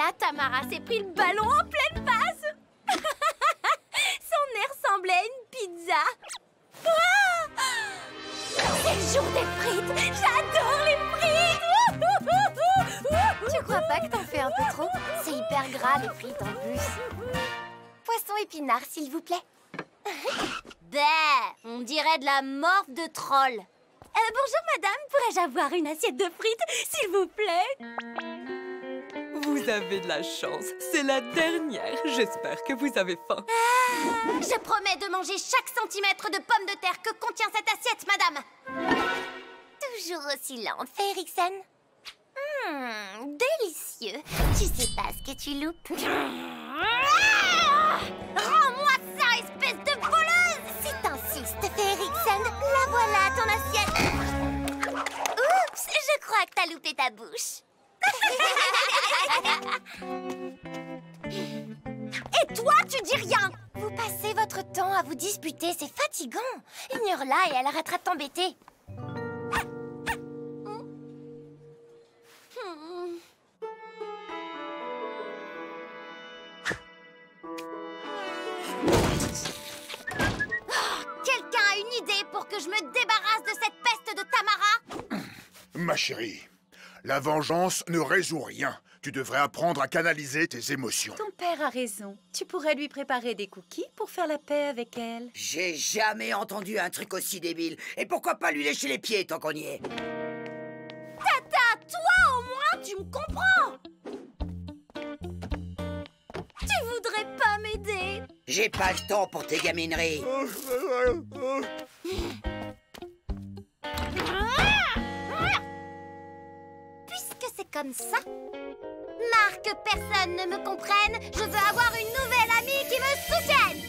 Là, Tamara s'est pris le ballon en pleine face. Son nez ressemblait à une pizza. Ah, c'est le jour des frites. J'adore les frites. Tu crois pas que t'en fais un peu trop? C'est hyper gras, les frites, en plus. Poisson épinard, s'il vous plaît. Bah, on dirait de la morve de troll. Bonjour, madame. Pourrais-je avoir une assiette de frites, s'il vous plaît? Vous avez de la chance. C'est la dernière. J'espère que vous avez faim. Je promets de manger chaque centimètre de pommes de terre que contient cette assiette, madame. Toujours aussi lente, fait Eriksen. Délicieux. Tu sais pas ce que tu loupes. Rends-moi ça, espèce de voleuse! Si t'insistes, fait Eriksen, la voilà ton assiette. Oups, je crois que t'as loupé ta bouche. Et toi, tu dis rien! Vous passez votre temps à vous disputer, c'est fatigant. Ignore-la et elle arrêtera de t'embêter. Quelqu'un a une idée pour que je me débarrasse de cette peste de Tamara? Ma chérie, la vengeance ne résout rien. Tu devrais apprendre à canaliser tes émotions. Ton père a raison. Tu pourrais lui préparer des cookies pour faire la paix avec elle. J'ai jamais entendu un truc aussi débile. Et pourquoi pas lui lécher les pieds tant qu'on y est? Tata, toi au moins, tu me comprends! Tu voudrais pas m'aider? J'ai pas le temps pour tes gamineries. Puisque c'est comme ça, marre que personne ne me comprenne, je veux avoir une nouvelle amie qui me soutienne!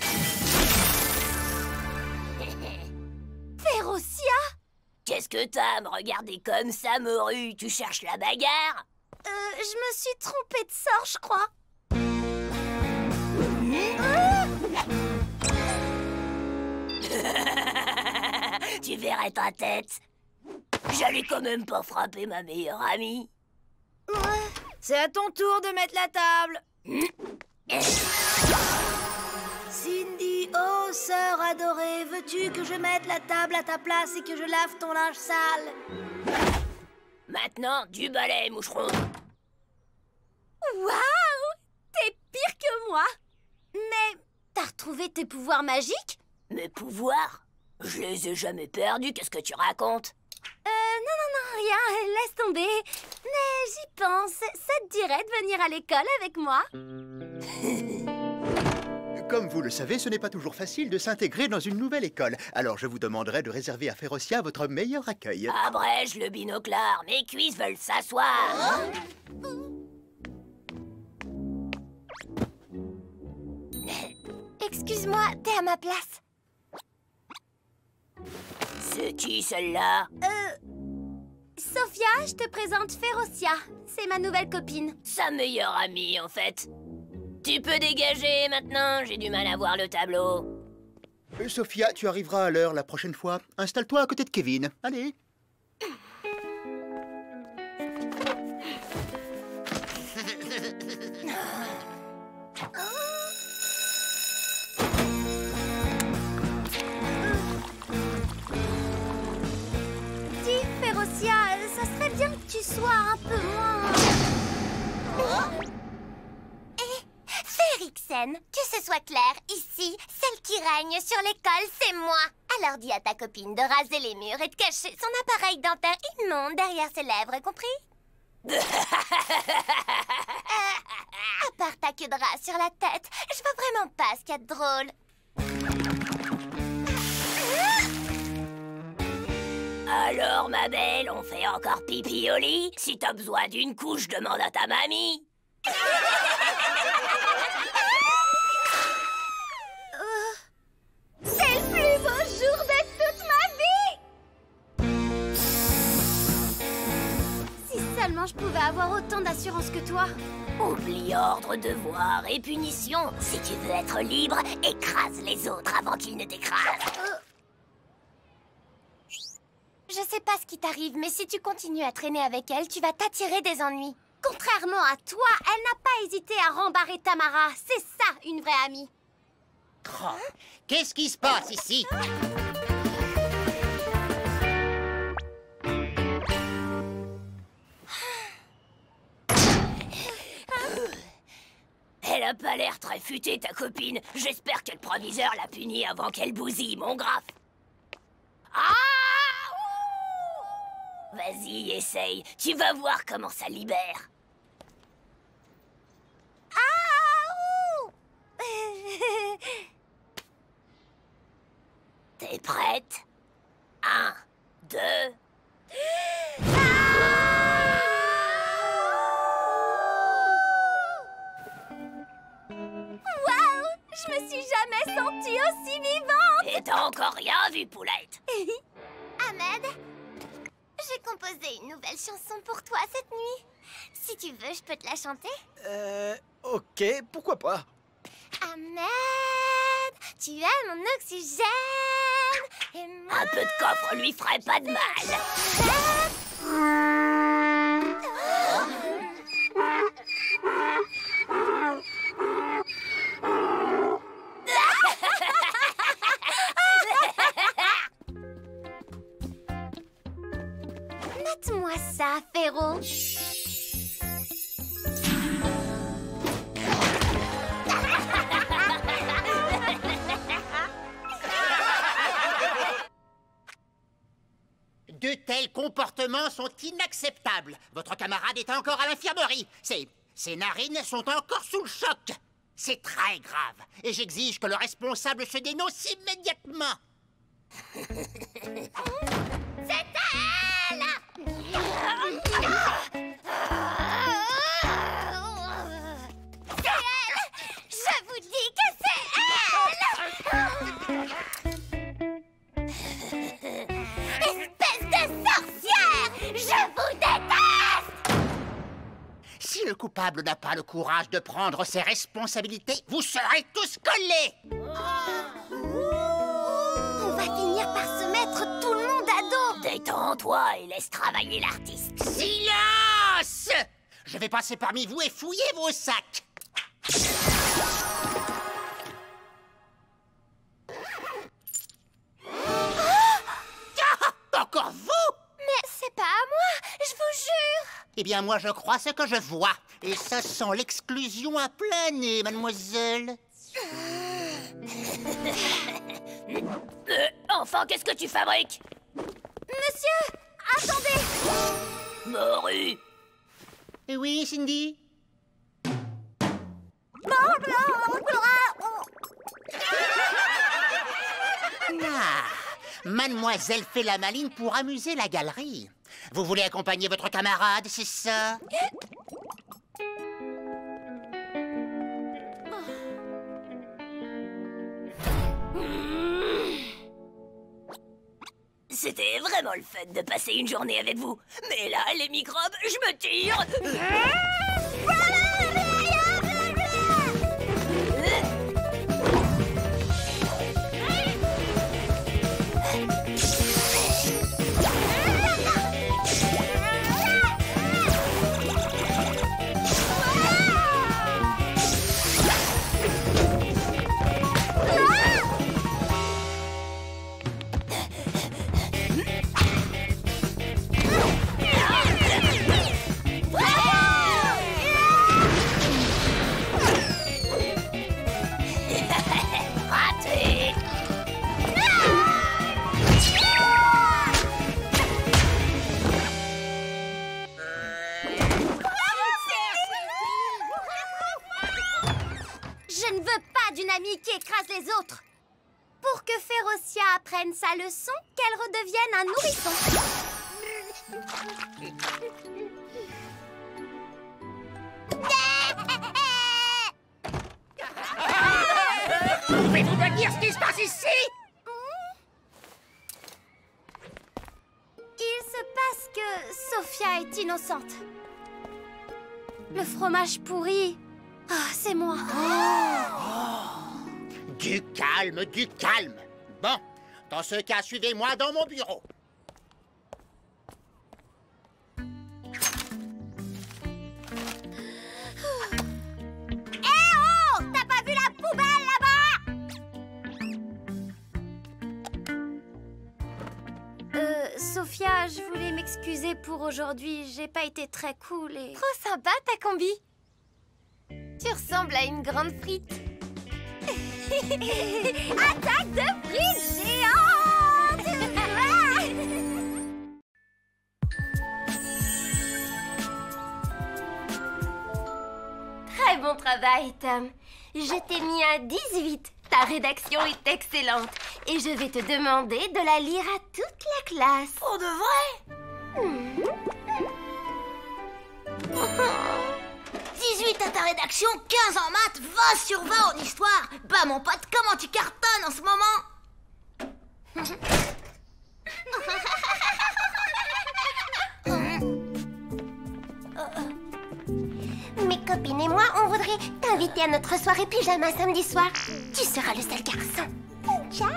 Férocia? Qu'est-ce que t'as à me regarder comme ça, morue? Tu cherches la bagarre? Je me suis trompée de sort, je crois. Tu verrais ta tête. J'allais quand même pas frapper ma meilleure amie. C'est à ton tour de mettre la table. Cindy, oh sœur adorée, veux-tu que je mette la table à ta place et que je lave ton linge sale? Maintenant, du balai, moucheron. Waouh! T'es pire que moi! Mais t'as retrouvé tes pouvoirs magiques? Mes pouvoirs? Je les ai jamais perdus, qu'est-ce que tu racontes? Non, rien, laisse tomber. Mais j'y pense, ça te dirait de venir à l'école avec moi? Comme vous le savez, ce n'est pas toujours facile de s'intégrer dans une nouvelle école. Alors je vous demanderai de réserver à Férocia votre meilleur accueil. Abrège le binoclard, mes cuisses veulent s'asseoir. Excuse-moi, t'es à ma place. C'est qui celle-là? Sophia, je te présente Férocia. C'est ma nouvelle copine. Sa meilleure amie, en fait. Tu peux dégager maintenant, j'ai du mal à voir le tableau. Sophia, tu arriveras à l'heure la prochaine fois. Installe-toi à côté de Kevin. Allez. Dis, Férocia, ça serait bien que tu sois un peu moins... Férixen, que ce soit clair, ici, celle qui règne sur l'école, c'est moi. Alors dis à ta copine de raser les murs et de cacher son appareil dentaire immonde derrière ses lèvres, compris? À part ta queue de rat sur la tête, je vois vraiment pas ce qu'il y a de drôle. Alors, ma belle, on fait encore pipi au lit? Si t'as besoin d'une couche, demande à ta mamie. C'est le plus beau jour de toute ma vie! Si seulement je pouvais avoir autant d'assurance que toi. Oublie ordre, devoir et punition. Si tu veux être libre, écrase les autres avant qu'ils ne t'écrasent. Je sais pas ce qui t'arrive, mais si tu continues à traîner avec elle, tu vas t'attirer des ennuis. Contrairement à toi, elle n'a pas hésité à rembarrer Tamara. C'est ça, une vraie amie. Oh, qu'est-ce qui se passe ici? Elle a pas l'air très futée, ta copine. J'espère que le proviseur l'a punie avant qu'elle bousille mon graphe. Ah! Vas-y, essaye. Tu vas voir comment ça libère. T'es prête? 1, 2... Je me suis jamais sentie aussi vivante. Et t'as encore rien vu, poulette. Ahmed, j'ai composé une nouvelle chanson pour toi cette nuit. Si tu veux, je peux te la chanter. Ok, pourquoi pas? Ahmed, tu es mon oxygène. Et moi... Un peu de coffre lui ferait pas de mal. Note-moi ça, Féro. De tels comportements sont inacceptables. Votre camarade est encore à l'infirmerie. Ses narines sont encore sous le choc. C'est très grave. Et j'exige que le responsable se dénonce immédiatement. C'est elle! C'est elle! Je vous dis que c'est elle! Espèce de sorcière! Je vous déteste! Si le coupable n'a pas le courage de prendre ses responsabilités, vous serez tous collés. On va finir par se mettre tout le monde à dos. Détends-toi et laisse travailler l'artiste. Silence! Je vais passer parmi vous et fouiller vos sacs. Ah, encore vous? Mais c'est pas à moi, je vous jure. Eh bien, moi, je crois ce que je vois. Et ça sent l'exclusion à plein nez, mademoiselle. Enfin, qu'est-ce que tu fabriques? Monsieur, attendez. Morue. Oui, Cindy? Ah, mademoiselle fait la maline pour amuser la galerie. Vous voulez accompagner votre camarade, c'est ça? C'était vraiment le fun de passer une journée avec vous. Mais là, les microbes, je me tire. Je ne veux pas d'une amie qui écrase les autres. Pour que Férocia apprenne sa leçon, qu'elle redevienne un nourrisson. Pouvez-vous me dire ce qui se passe ici? Il se passe que Sophia est innocente. Le fromage pourri, c'est moi. Du calme, du calme. Bon, dans ce cas, suivez-moi dans mon bureau. m'excuser pour aujourd'hui. J'ai pas été très cool et... Trop sympa ta combi. Tu ressembles à une grande frite. Attaque de frites géante. Très bon travail, Tom. Je t'ai mis un 18. Ta rédaction est excellente. Et je vais te demander de la lire à toute la classe. Pour de vrai? 18 à ta rédaction, 15 en maths, 20 sur 20 en histoire. Bah mon pote, comment tu cartonnes en ce moment? Mes copines et moi, on voudrait t'inviter à notre soirée pyjama samedi soir. Tu seras le seul garçon. Ciao.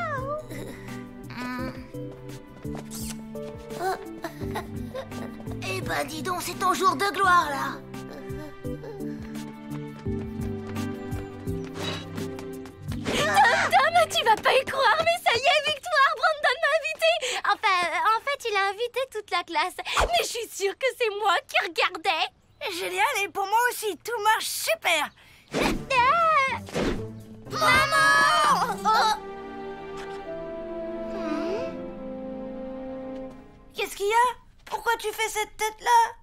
Eh ben dis donc, c'est ton jour de gloire là. Tom, tu vas pas y croire, mais ça y est, victoire, Brandon m'a invité. Enfin, en fait, il a invité toute la classe. Mais je suis sûre que c'est moi qui regardais. Génial, et pour moi aussi, tout marche super. Maman! Qu'est-ce qu'il y a? Pourquoi tu fais cette tête-là?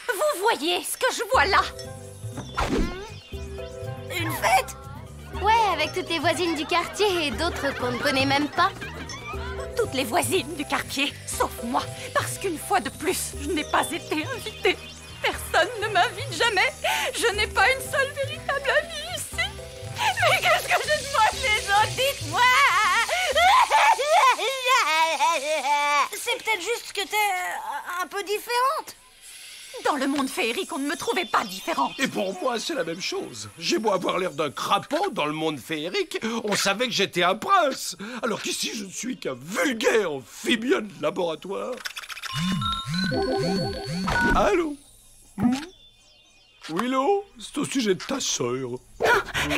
Vous voyez ce que je vois là? Une fête? Ouais, avec toutes les voisines du quartier et d'autres qu'on ne connaît même pas. Toutes les voisines du quartier, sauf moi, parce qu'une fois de plus, je n'ai pas été invitée. Personne ne m'invite jamais. Je n'ai pas une seule véritable amie ici. Mais qu'est-ce que je demande les autres? Dites-moi. C'est peut-être juste que t'es un peu différente. Dans le monde féerique, on ne me trouvait pas différente. Et pour moi, c'est la même chose. J'ai beau avoir l'air d'un crapaud dans le monde féerique, on savait que j'étais un prince. Alors qu'ici, je ne suis qu'un vulgaire amphibien de laboratoire. Allô? Willow, c'est au sujet de ta sœur.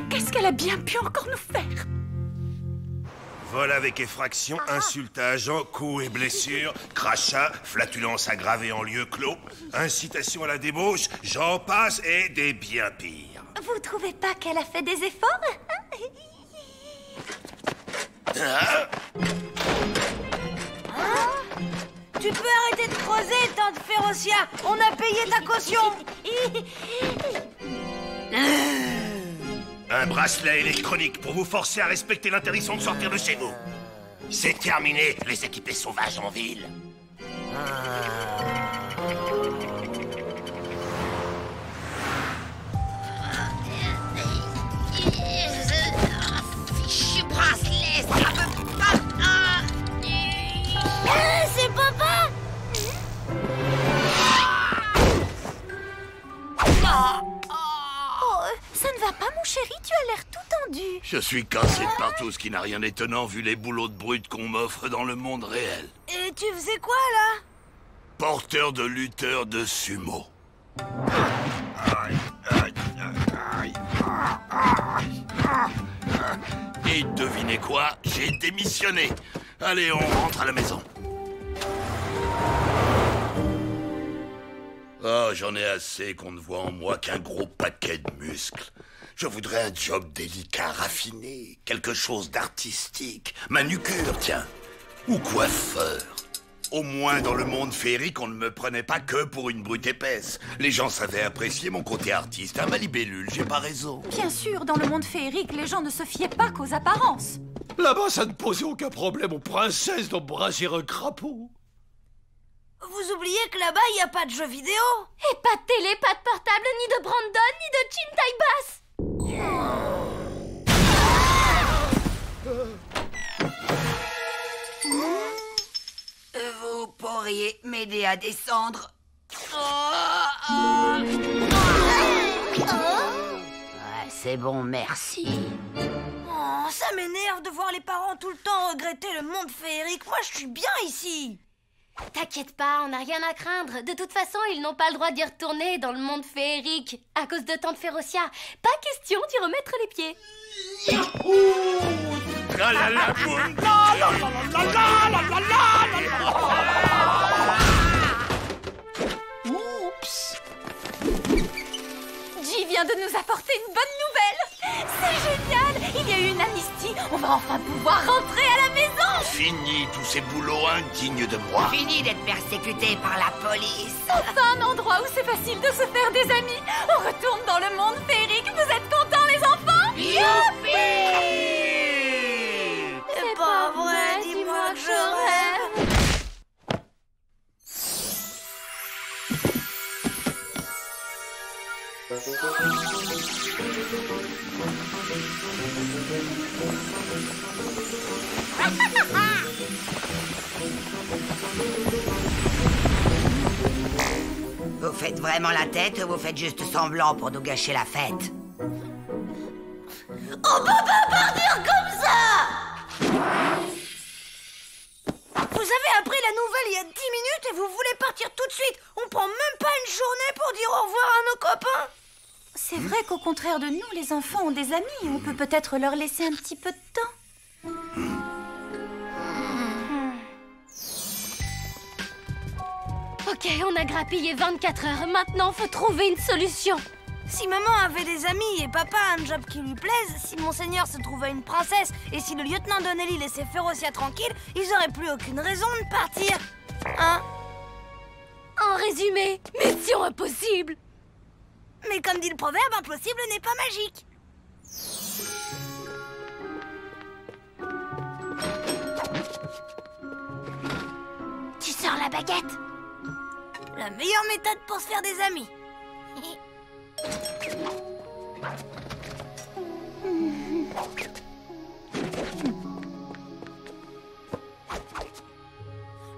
Qu'est-ce qu'elle a bien pu encore nous faire? Vol avec effraction, insulte à agent, coups et blessures, crachat, flatulence aggravée en lieu clos, incitation à la débauche, j'en passe et des bien pires. Vous trouvez pas qu'elle a fait des efforts? Tu peux arrêter de creuser, tante Férocia. On a payé ta caution. Un bracelet électronique pour vous forcer à respecter l'interdiction de sortir de chez vous. C'est terminé, les équipés sauvages en ville. Fichu bracelet, ça veut pas... C'est papa. Ça ne va pas, mon chéri, tu as l'air tout tendu. Je suis cassé de partout, ce qui n'a rien d'étonnant vu les boulots de brut qu'on m'offre dans le monde réel. Et tu faisais quoi là? Porteur de lutteur de sumo. Et devinez quoi? J'ai démissionné. Allez, on rentre à la maison. Oh, j'en ai assez qu'on ne voit en moi qu'un gros paquet de muscles. Je voudrais un job délicat, raffiné, quelque chose d'artistique. Manucure, tiens. Ou coiffeur. Au moins, dans le monde féerique, on ne me prenait pas que pour une brute épaisse. Les gens savaient apprécier mon côté artiste. Ma libellule, j'ai pas raison. Bien sûr, dans le monde féerique, les gens ne se fiaient pas qu'aux apparences. Là-bas, ça ne posait aucun problème aux princesses d'embrasser un crapaud. Vous oubliez que là-bas, il n'y a pas de jeux vidéo. Et pas de télé, pas de portable, ni de Brandon, ni de Chin taille basse. Vous pourriez m'aider à descendre? C'est bon, merci. Oh, ça m'énerve de voir les parents tout le temps regretter le monde féerique. Moi, je suis bien ici. T'inquiète pas, on n'a rien à craindre. De toute façon, ils n'ont pas le droit d'y retourner dans le monde féerique. À cause de tante Férocia. Pas question d'y remettre les pieds. La la la boum, la la la la la la la la la. nous apporter une bonne nouvelle. C'est génial. Il y a eu une amnistie. On va enfin pouvoir rentrer à la maison. Fini tous ces boulots indignes de moi. Fini d'être persécuté par la police. Enfin un endroit où c'est facile de se faire des amis. On retourne dans le monde féerique. Vous êtes contents les enfants? Youpi! C'est pas vrai, dis-moi que je rêve. Vous faites vraiment la tête ou vous faites juste semblant pour nous gâcher la fête? On peut pas partir comme ça! Vous avez appris la nouvelle il y a 10 minutes et vous voulez partir tout de suite. On prend même pas une journée pour dire au revoir à nos copains. C'est vrai qu'au contraire de nous, les enfants ont des amis. On peut peut-être leur laisser un petit peu de temps. Ok, on a grappillé 24 heures. Maintenant, faut trouver une solution. Si maman avait des amis et papa a un job qui lui plaise, si monseigneur se trouvait une princesse et si le lieutenant Donnelly laissait Ferocia tranquille, ils auraient plus aucune raison de partir. Hein? En résumé, mission impossible. Mais comme dit le proverbe, impossible n'est pas magique. Tu sors la baguette? La meilleure méthode pour se faire des amis.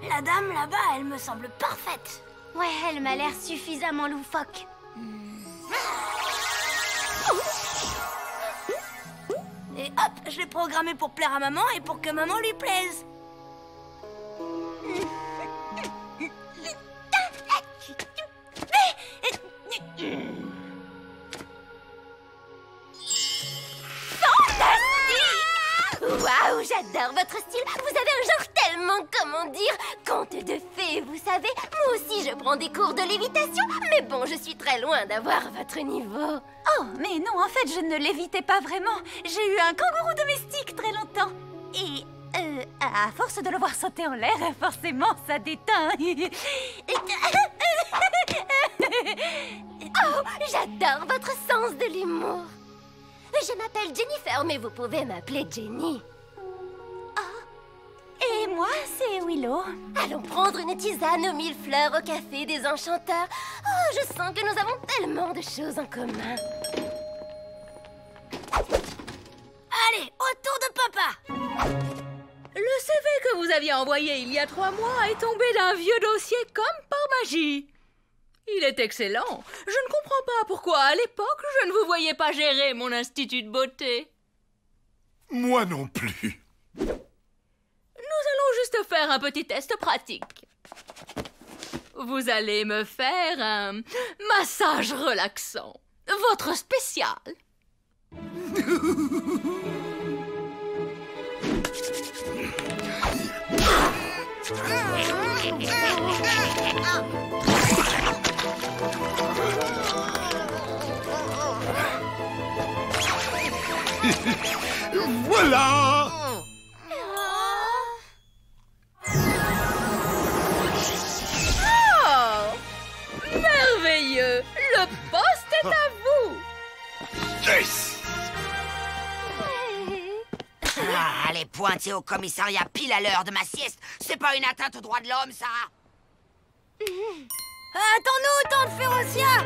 La dame là-bas, elle me semble parfaite. Ouais, elle m'a l'air suffisamment loufoque. Et hop, je l'ai programmée pour plaire à maman et pour que maman lui plaise. Waouh, j'adore votre style. Vous avez un genre tellement, comment dire, conte de fées, vous savez. Moi aussi, je prends des cours de lévitation, mais bon, je suis très loin d'avoir votre niveau. Oh, mais non, en fait, je ne lévitais pas vraiment. J'ai eu un kangourou domestique très longtemps. Et, à force de le voir sauter en l'air, forcément, ça déteint. Oh, j'adore votre sens de l'humour. Je m'appelle Jennifer, mais vous pouvez m'appeler Jenny. Et moi, c'est Willow. Allons prendre une tisane aux 1000 fleurs au café des enchanteurs. Oh, je sens que nous avons tellement de choses en commun. Allez, au tour de papa. Le CV que vous aviez envoyé il y a 3 mois est tombé d'un vieux dossier comme par magie. Il est excellent. Je ne comprends pas pourquoi, à l'époque, je ne vous voyais pas gérer mon institut de beauté. Moi non plus. Nous allons juste faire un petit test pratique. Vous allez me faire un massage relaxant. Votre spécial. Voilà! Oh! Merveilleux! Le poste est à vous! Yes! Ah, aller pointer au commissariat pile à l'heure de ma sieste, c'est pas une atteinte aux droits de l'homme, ça? Attends-nous, tante Ferocia!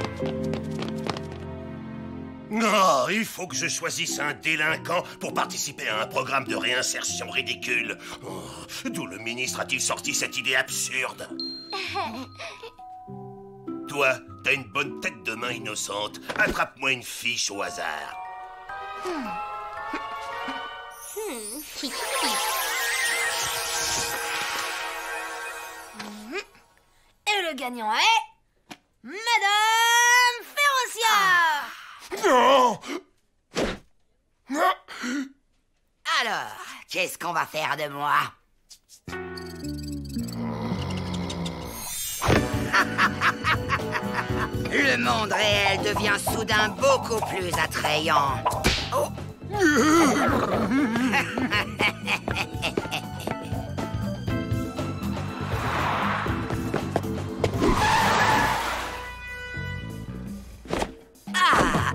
Oh, il faut que je choisisse un délinquant pour participer à un programme de réinsertion ridicule. Oh, d'où le ministre a-t-il sorti cette idée absurde? Toi, t'as une bonne tête de main innocente. Attrape-moi une fiche au hasard. Et le gagnant est... Madame Ferocia! Non! Alors, qu'est-ce qu'on va faire de moi? Le monde réel devient soudain beaucoup plus attrayant. Oh.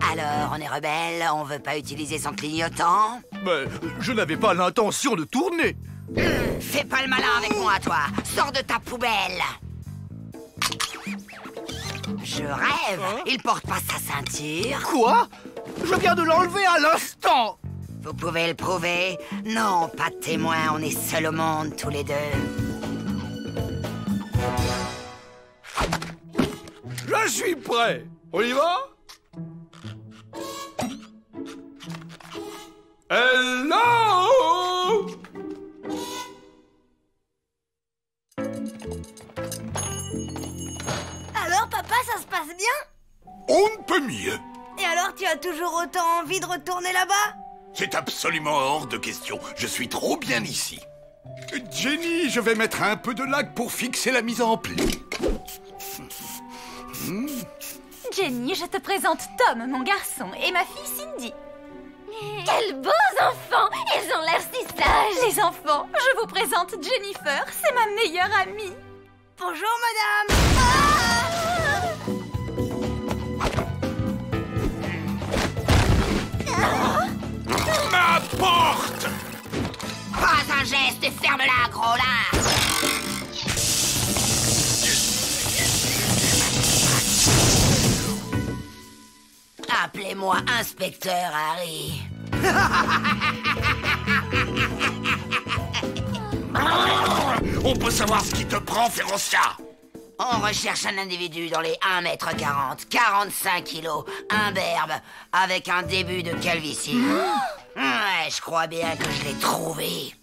Alors, on est rebelle, on veut pas utiliser son clignotant? Mais je n'avais pas l'intention de tourner. Fais pas le malin avec moi, toi. Sors de ta poubelle. Je rêve. Il porte pas sa ceinture. Quoi? Je viens de l'enlever à l'instant. Vous pouvez le prouver? Non, pas de témoin, on est seuls au monde, tous les deux. Je suis prêt. On y va? Hello! Alors, papa, ça se passe bien? On ne peut mieux. Et alors, tu as toujours autant envie de retourner là-bas? C'est absolument hors de question. Je suis trop bien ici. Jenny, je vais mettre un peu de lac pour fixer la mise en pli. Jenny, je te présente Tom, mon garçon, et ma fille Cindy. Quels beaux enfants! Ils ont l'air si sages! Les enfants, je vous présente Jennifer, c'est ma meilleure amie. Bonjour, madame! Ma porte! Pas un geste et ferme-la, gros lard! Appelez-moi Inspecteur Harry. On peut savoir ce qui te prend, Férocia? On recherche un individu dans les 1m40, 45 kilos, imberbe, avec un début de calvitie. Ouais, je crois bien que je l'ai trouvé.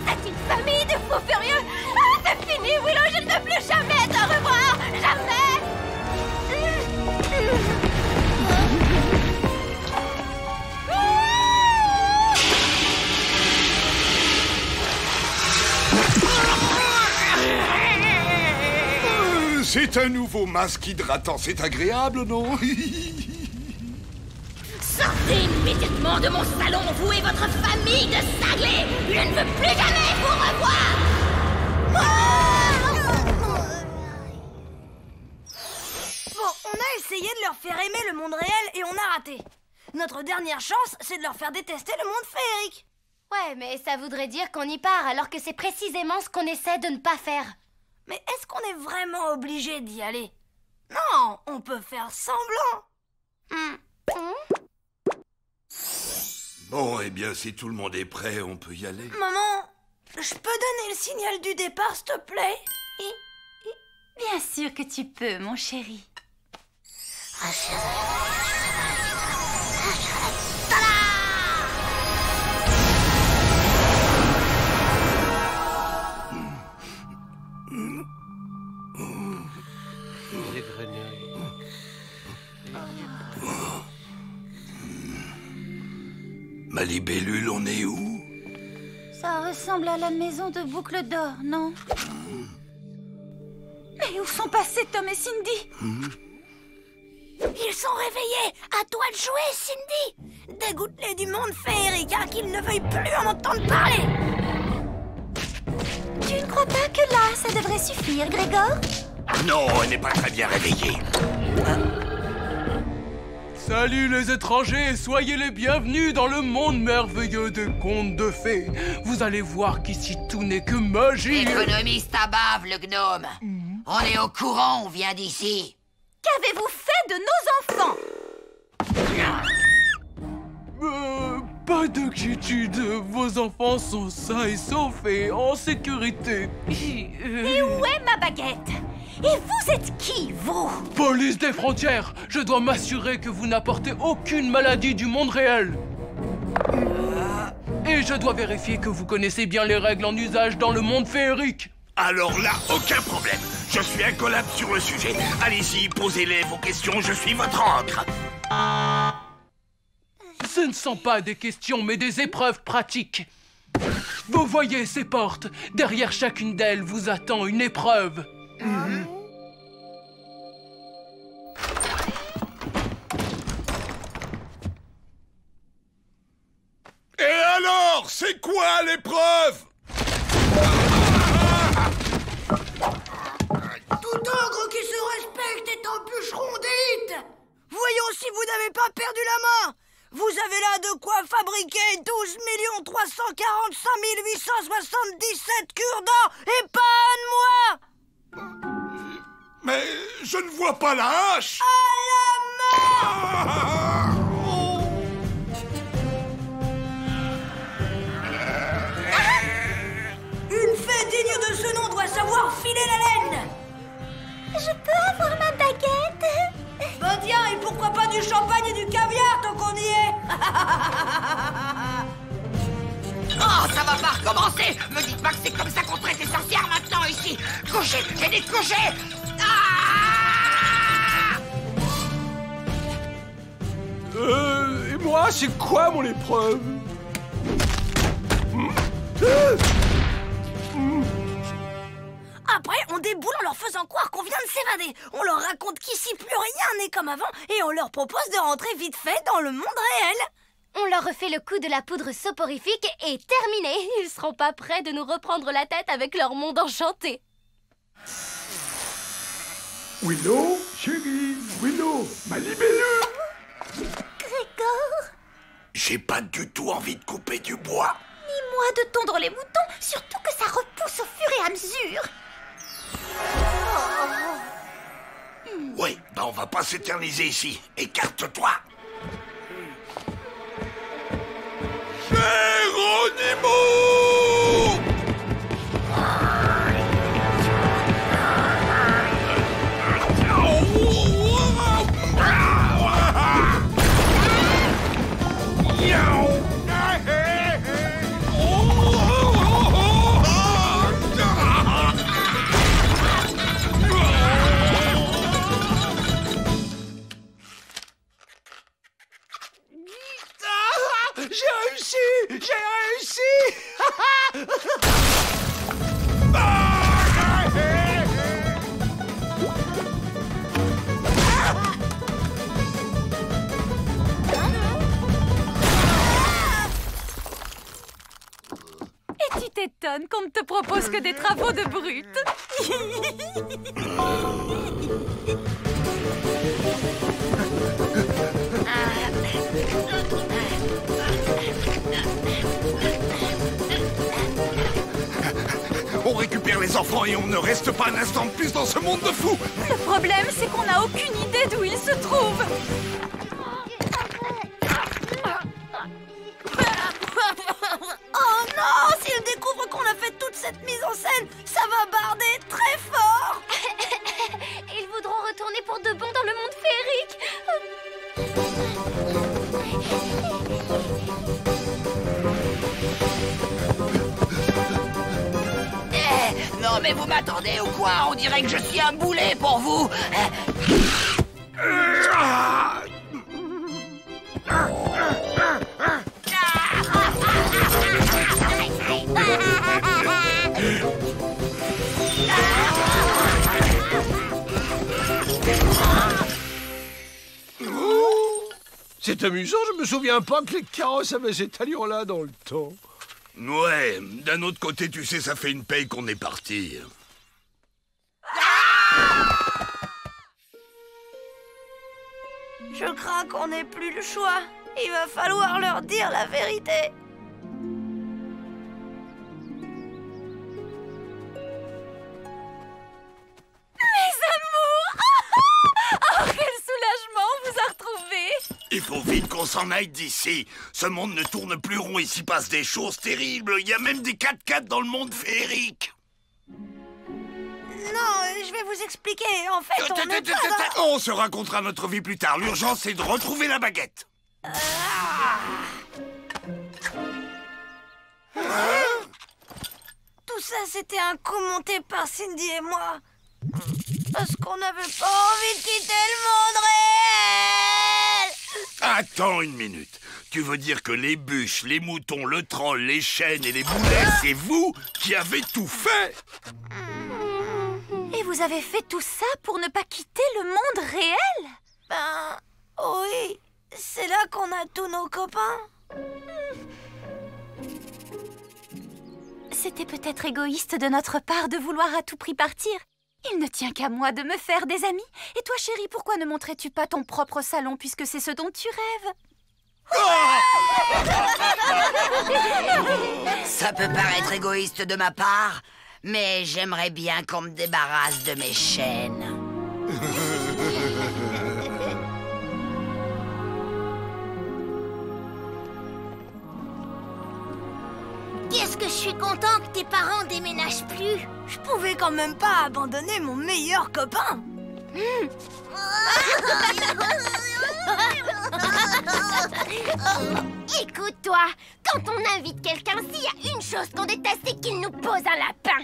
C'est une famille de fous furieux! C'est fini, Willow, je ne veux plus jamais te revoir! Jamais! C'est un nouveau masque hydratant, c'est agréable, non? Sortez immédiatement de mon salon, vous et votre famille de cinglés! Je ne veux plus jamais vous revoir! Bon, on a essayé de leur faire aimer le monde réel et on a raté. Notre dernière chance, c'est de leur faire détester le monde féerique. Ouais, mais ça voudrait dire qu'on y part, alors que c'est précisément ce qu'on essaie de ne pas faire. Mais est-ce qu'on est vraiment obligé d'y aller? Non, on peut faire semblant. Bon, eh bien, si tout le monde est prêt, on peut y aller. Maman, je peux donner le signal du départ, s'il te plaît? Bien sûr que tu peux, mon chéri. Les grenouilles. Ma libellule, on est où? Ça ressemble à la maison de Boucle d'Or, non? Mais où sont passés Tom et Cindy? Ils sont réveillés. À toi de jouer, Cindy. Dégoûte-les du monde féerique, hein, qu'ils ne veuillent plus en entendre parler. Tu ne crois pas que là, ça devrait suffire, Grégor? Non, elle n'est pas très bien réveillée. Salut les étrangers, soyez les bienvenus dans le monde merveilleux des contes de fées. Vous allez voir qu'ici tout n'est que magie. Économiste à bave, le gnome. On est au courant, on vient d'ici. Qu'avez-vous fait de nos enfants? Pas d'inquiétude, vos enfants sont sains et saufs et en sécurité. Et où est ma baguette? Et vous êtes qui, vous? Police des frontières, je dois m'assurer que vous n'apportez aucune maladie du monde réel. Et je dois vérifier que vous connaissez bien les règles en usage dans le monde féerique. Alors là, aucun problème. Je suis incollable sur le sujet. Allez-y, posez-les vos questions, je suis votre encre. Ce ne sont pas des questions, mais des épreuves pratiques. Vous voyez ces portes. Derrière chacune d'elles vous attend une épreuve. Et alors, c'est quoi l'épreuve? Tout ogre qui se respecte est un bûcheron d'élite. Voyons si vous n'avez pas perdu la main. Vous avez là de quoi fabriquer 12 345 877 cure-dents et pas un de moi. Mais je ne vois pas la hache. À la main. Une fée digne de ce nom doit savoir filer la laine. Je peux avoir ma baguette? Bah tiens, et pourquoi pas du champagne et du caviar tant qu'on y est. Oh, ça va pas recommencer. Me dites pas que c'est comme ça qu'on traite les sorcières maintenant ici. Couchez, j'ai dit couchez. Et moi, c'est quoi mon épreuve? Après, on déboule en leur faisant croire qu'on vient de s'évader. On leur raconte qu'ici plus rien n'est comme avant et on leur propose de rentrer vite fait dans le monde réel. On leur refait le coup de la poudre soporifique et terminé. Ils seront pas prêts de nous reprendre la tête avec leur monde enchanté. Willow, chérie, Willow, ma libellule. Grégor? J'ai pas du tout envie de couper du bois. Ni moi de tondre les moutons, surtout que ça repousse au fur et à mesure. Oui, ben on va pas s'éterniser ici. Écarte-toi. Géronimo! J'ai réussi! J'ai réussi! Et tu t'étonnes qu'on ne te propose que des travaux de brute. On récupère les enfants et on ne reste pas un instant de plus dans ce monde de fous. Le problème, c'est qu'on n'a aucune idée d'où ils se trouvent. Oh non! S'ils découvrent qu'on a fait toute cette mise en scène, ça va barder très fort. Ils voudront retourner pour de bon dans le monde féerique. Non mais vous m'attendez ou quoi? On dirait que je suis un boulet pour vous. C'est amusant, je me souviens pas que les carrosses avaient cet allure-là dans le temps. Ouais, d'un autre côté, tu sais, ça fait une paye qu'on est parti. Je crains qu'on n'ait plus le choix. Il va falloir leur dire la vérité. Mes amours! Oh, quel soulagement, on vous a retrouvés! Il faut vite qu'on s'en aille d'ici. Ce monde ne tourne plus rond et s'y passe des choses terribles. Il y a même des 4x4 dans le monde féerique. Non, je vais vous expliquer. En fait, on n'est pas dans... On se racontera notre vie plus tard. L'urgence, c'est de retrouver la baguette. Tout ça, c'était un coup monté par Cindy et moi. Parce qu'on n'avait pas envie de quitter le monde réel. Attends une minute. Tu veux dire que les bûches, les moutons, le troll, les chênes et les boulets, c'est vous qui avez tout fait? Et vous avez fait tout ça pour ne pas quitter le monde réel? Ben, oui. C'est là qu'on a tous nos copains. C'était peut-être égoïste de notre part de vouloir à tout prix partir. Il ne tient qu'à moi de me faire des amis. Et toi, chérie, pourquoi ne montrais-tu pas ton propre salon puisque c'est ce dont tu rêves? Ça peut paraître égoïste de ma part, mais j'aimerais bien qu'on me débarrasse de mes chaînes. Qu'est-ce que je suis content que tes parents déménagent plus. Je pouvais quand même pas abandonner mon meilleur copain. Écoute-toi, quand on invite quelqu'un, s'il y a une chose qu'on déteste, c'est qu'il nous pose un lapin.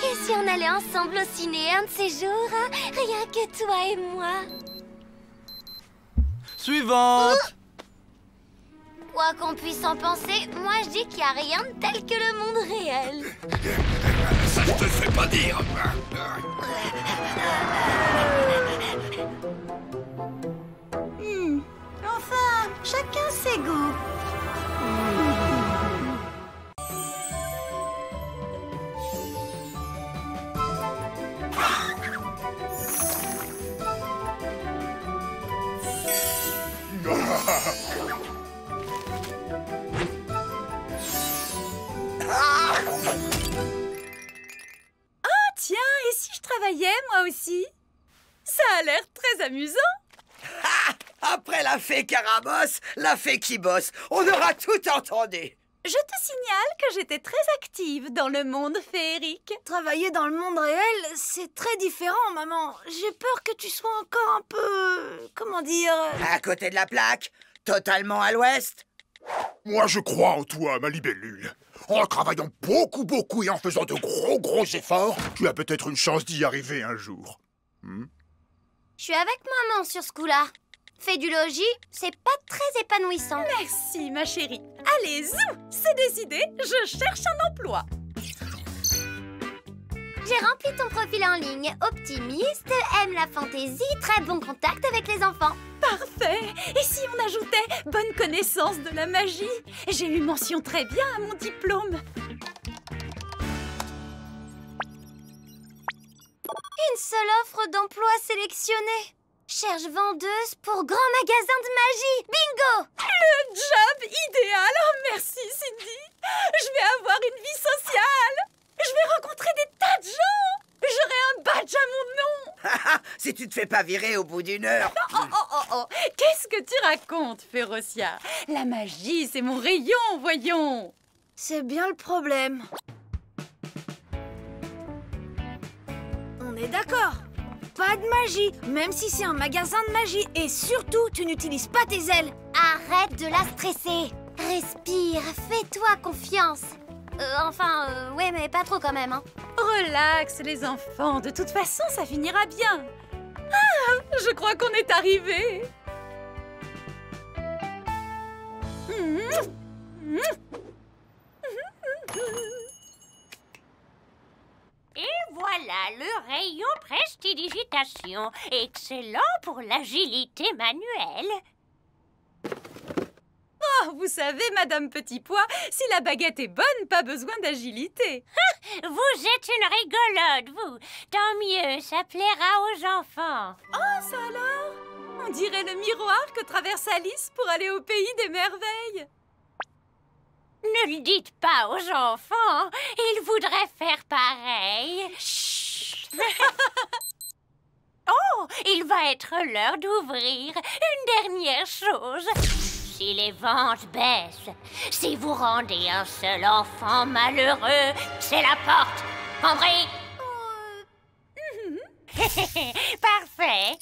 Et si on allait ensemble au ciné un de ces jours, hein, rien que toi et moi? Suivante. Quoi qu'on puisse en penser, moi je dis qu'il n'y a rien de tel que le monde réel. Ça, je te le fais pas dire. Enfin, chacun ses goûts. Tiens, et si je travaillais, moi aussi? Ça a l'air très amusant. Après la fée Carabosse, la fée qui bosse. On aura tout entendu. Je te signale que j'étais très active dans le monde féerique. Travailler dans le monde réel, c'est très différent, maman. J'ai peur que tu sois encore un peu... comment dire... À côté de la plaque, totalement à l'ouest. Moi, je crois en toi, ma libellule. En travaillant beaucoup et en faisant de gros efforts, tu as peut-être une chance d'y arriver un jour. Je suis avec maman sur ce coup-là. Faire du logis, c'est pas très épanouissant. Merci, ma chérie. Allez, zou, c'est décidé, je cherche un emploi. J'ai rempli ton profil en ligne. Optimiste, aime la fantaisie, très bon contact avec les enfants. Parfait. Et si on ajoutait bonne connaissance de la magie? J'ai eu mention très bien à mon diplôme. Une seule offre d'emploi sélectionnée. Cherche vendeuse pour grand magasin de magie. Bingo! Le job idéal. Oh, merci, Cindy. Je vais avoir une vie sociale. Je vais rencontrer des tas de gens. J'aurai un badge à mon nom. Si tu te fais pas virer au bout d'une heure. Oh. Qu'est-ce que tu racontes, Férocia? La magie, c'est mon rayon, voyons. C'est bien le problème. On est d'accord. Pas de magie, même si c'est un magasin de magie. Et surtout, tu n'utilises pas tes ailes. Arrête de la stresser. Respire, fais-toi confiance. Ouais, mais pas trop quand même, hein. Relax, les enfants. De toute façon, ça finira bien. Ah, je crois qu'on est arrivé. Et voilà le rayon prestidigitation. Excellent pour l'agilité manuelle. Oh, vous savez, Madame Petit Pois, si la baguette est bonne, pas besoin d'agilité. Vous êtes une rigolote, vous. Tant mieux, ça plaira aux enfants. Oh, ça alors? On dirait le miroir que traverse Alice pour aller au pays des merveilles. Ne le dites pas aux enfants. Ils voudraient faire pareil. Chut. Oh, il va être l'heure d'ouvrir. Une dernière chose. Si les ventes baissent, si vous rendez un seul enfant malheureux, c'est la porte. Compris? Parfait.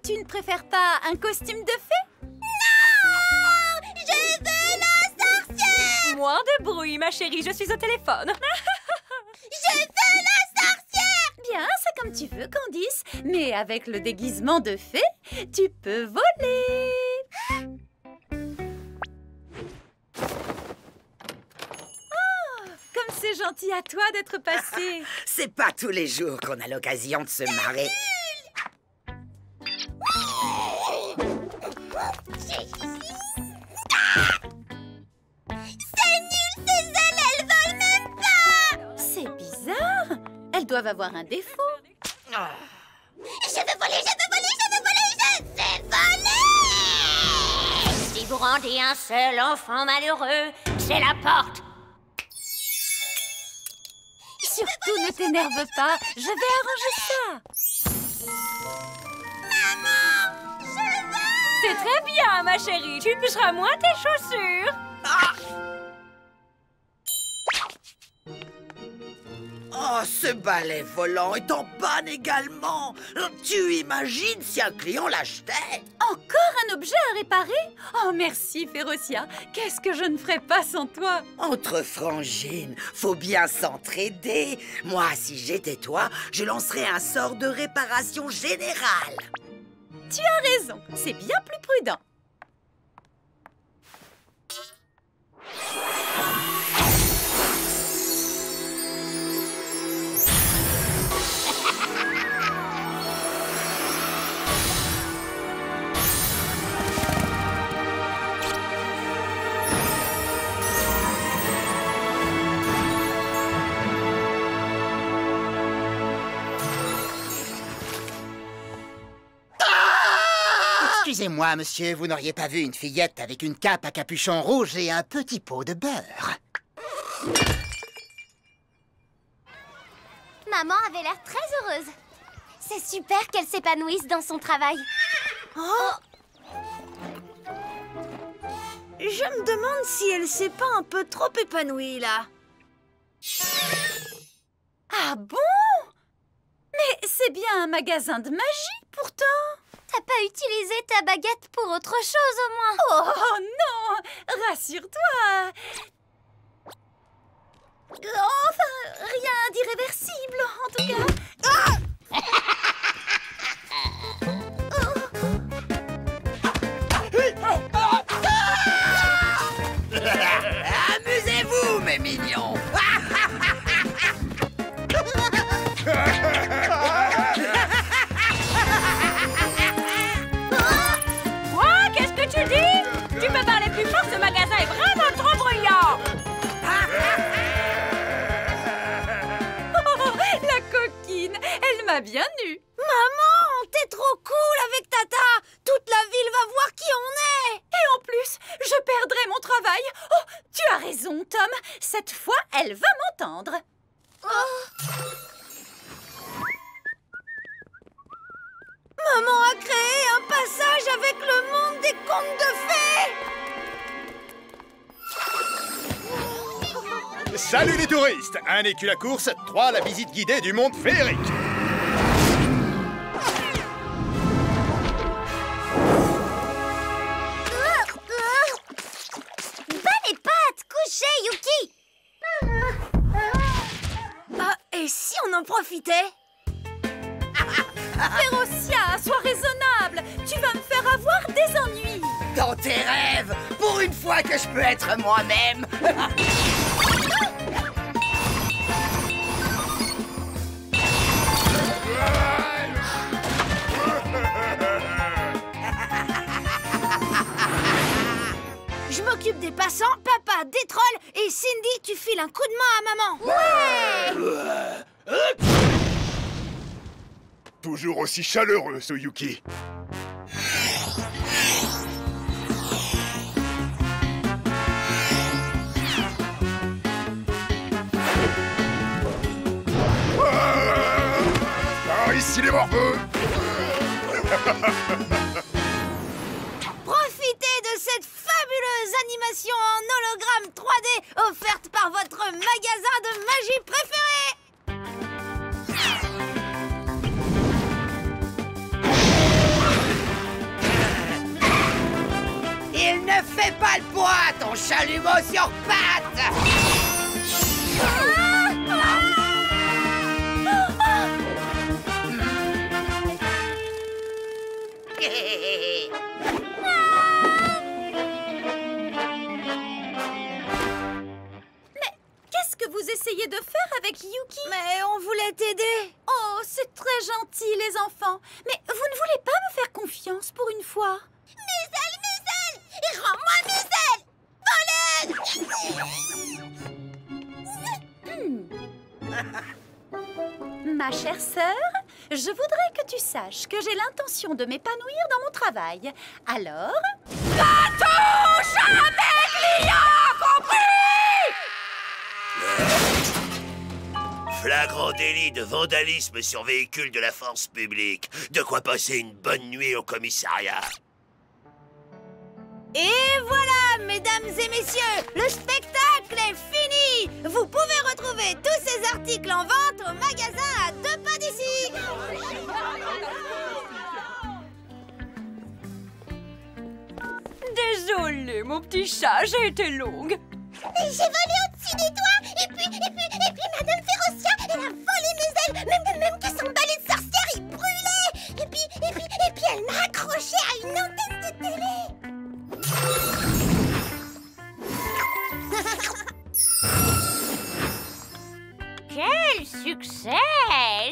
Tu ne préfères pas un costume de fée? Non! Je veux la sorcière! Moins de bruit, ma chérie, je suis au téléphone. Je veux la sorcière! Bien, c'est comme tu veux, Candice. Mais avec le déguisement de fée, tu peux voler. Comme c'est gentil à toi d'être passé. C'est pas tous les jours qu'on a l'occasion de se marrer. C'est nul, ces ailes, elles volent même pas! C'est bizarre. Elles doivent avoir un défaut. Je veux voler, je veux voler, je veux voler, je veux voler! Si vous rendez un seul enfant malheureux, c'est la porte. Surtout ne t'énerve pas, je vais arranger ça. Maman, je veux! C'est très bien, ma chérie, tu bougeras moins tes chaussures. Oh, ce balai volant est en panne également. Tu imagines si un client l'achetait? Encore un objet à réparer? Oh, merci, Férocia. Qu'est-ce que je ne ferais pas sans toi? Entre frangines, faut bien s'entraider. Moi, si j'étais toi, je lancerais un sort de réparation générale. Tu as raison, c'est bien plus prudent. Excusez-moi, monsieur, vous n'auriez pas vu une fillette avec une cape à capuchon rouge et un petit pot de beurre? Maman avait l'air très heureuse. C'est super qu'elle s'épanouisse dans son travail. Oh! Je me demande si elle s'est pas un peu trop épanouie, là. Ah bon? Mais c'est bien un magasin de magie, pourtant. T'as pas utilisé ta baguette pour autre chose, au moins? Oh non! Rassure-toi! Enfin, rien d'irréversible, en tout cas. Ah! Amusez-vous, mes mignons. Quoi? Qu'est-ce que tu dis? Tu peux parler plus fort, ce magasin est vraiment trop bruyant. Oh, la coquine, elle m'a bien eue. Maman, t'es trop cool avec Tata. Toute la ville va voir qui on est. Et en plus, je perdrai mon travail. Oh, tu as raison, Tom. Cette fois, elle va m'entendre. Maman a créé un passage avec le monde des contes de fées. Salut les touristes! 1 écu la course, 3 la visite guidée du monde féerique. Bas les pattes! Couché, Yuki! Ah, et si on en profitait? Férocia, sois raisonnable. Tu vas me faire avoir des ennuis. Dans tes rêves, pour une fois que je peux être moi-même. Je m'occupe des passants, papa des trolls et Cindy, tu files un coup de main à maman. Ouais! Toujours aussi chaleureux, ce Yuki. Par ici les morveux. Profitez de cette fabuleuse animation en hologramme 3D offerte par votre magasin de magie préféré. Ne fais pas le poids, ton chalumeau sur pattes. Qu'est-ce que vous essayez de faire avec Yuki? Mais on voulait t'aider. Oh, c'est très gentil, les enfants. Mais vous ne voulez pas me faire confiance pour une fois? Musel! Rends-moi Musel! Ma chère sœur, je voudrais que tu saches que j'ai l'intention de m'épanouir dans mon travail. Alors... La touche avec Lia, compris? Flagrant délit de vandalisme sur véhicule de la force publique. De quoi passer une bonne nuit au commissariat. Et voilà, mesdames et messieurs, le spectacle est fini. Vous pouvez retrouver tous ces articles en vente au magasin à 2 pas d'ici. Désolée, mon petit chat, j'ai été longue. Et j'ai volé au-dessus des doigts. Et puis Madame Férocia, elle a volé mes ailes. Même que son balai de sorcière, il brûlait. Et puis elle m'a accroché à une antenne de télé. Quel succès!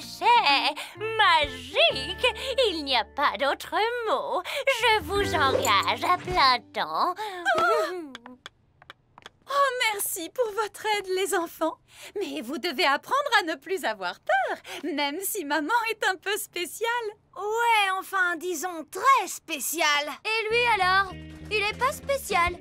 C'est magique! Il n'y a pas d'autre mot. Je vous engage à plein temps. Oh, merci pour votre aide, les enfants. Mais vous devez apprendre à ne plus avoir peur, même si maman est un peu spéciale. Ouais, enfin, disons très spécial. Et lui alors? Il est pas spécial.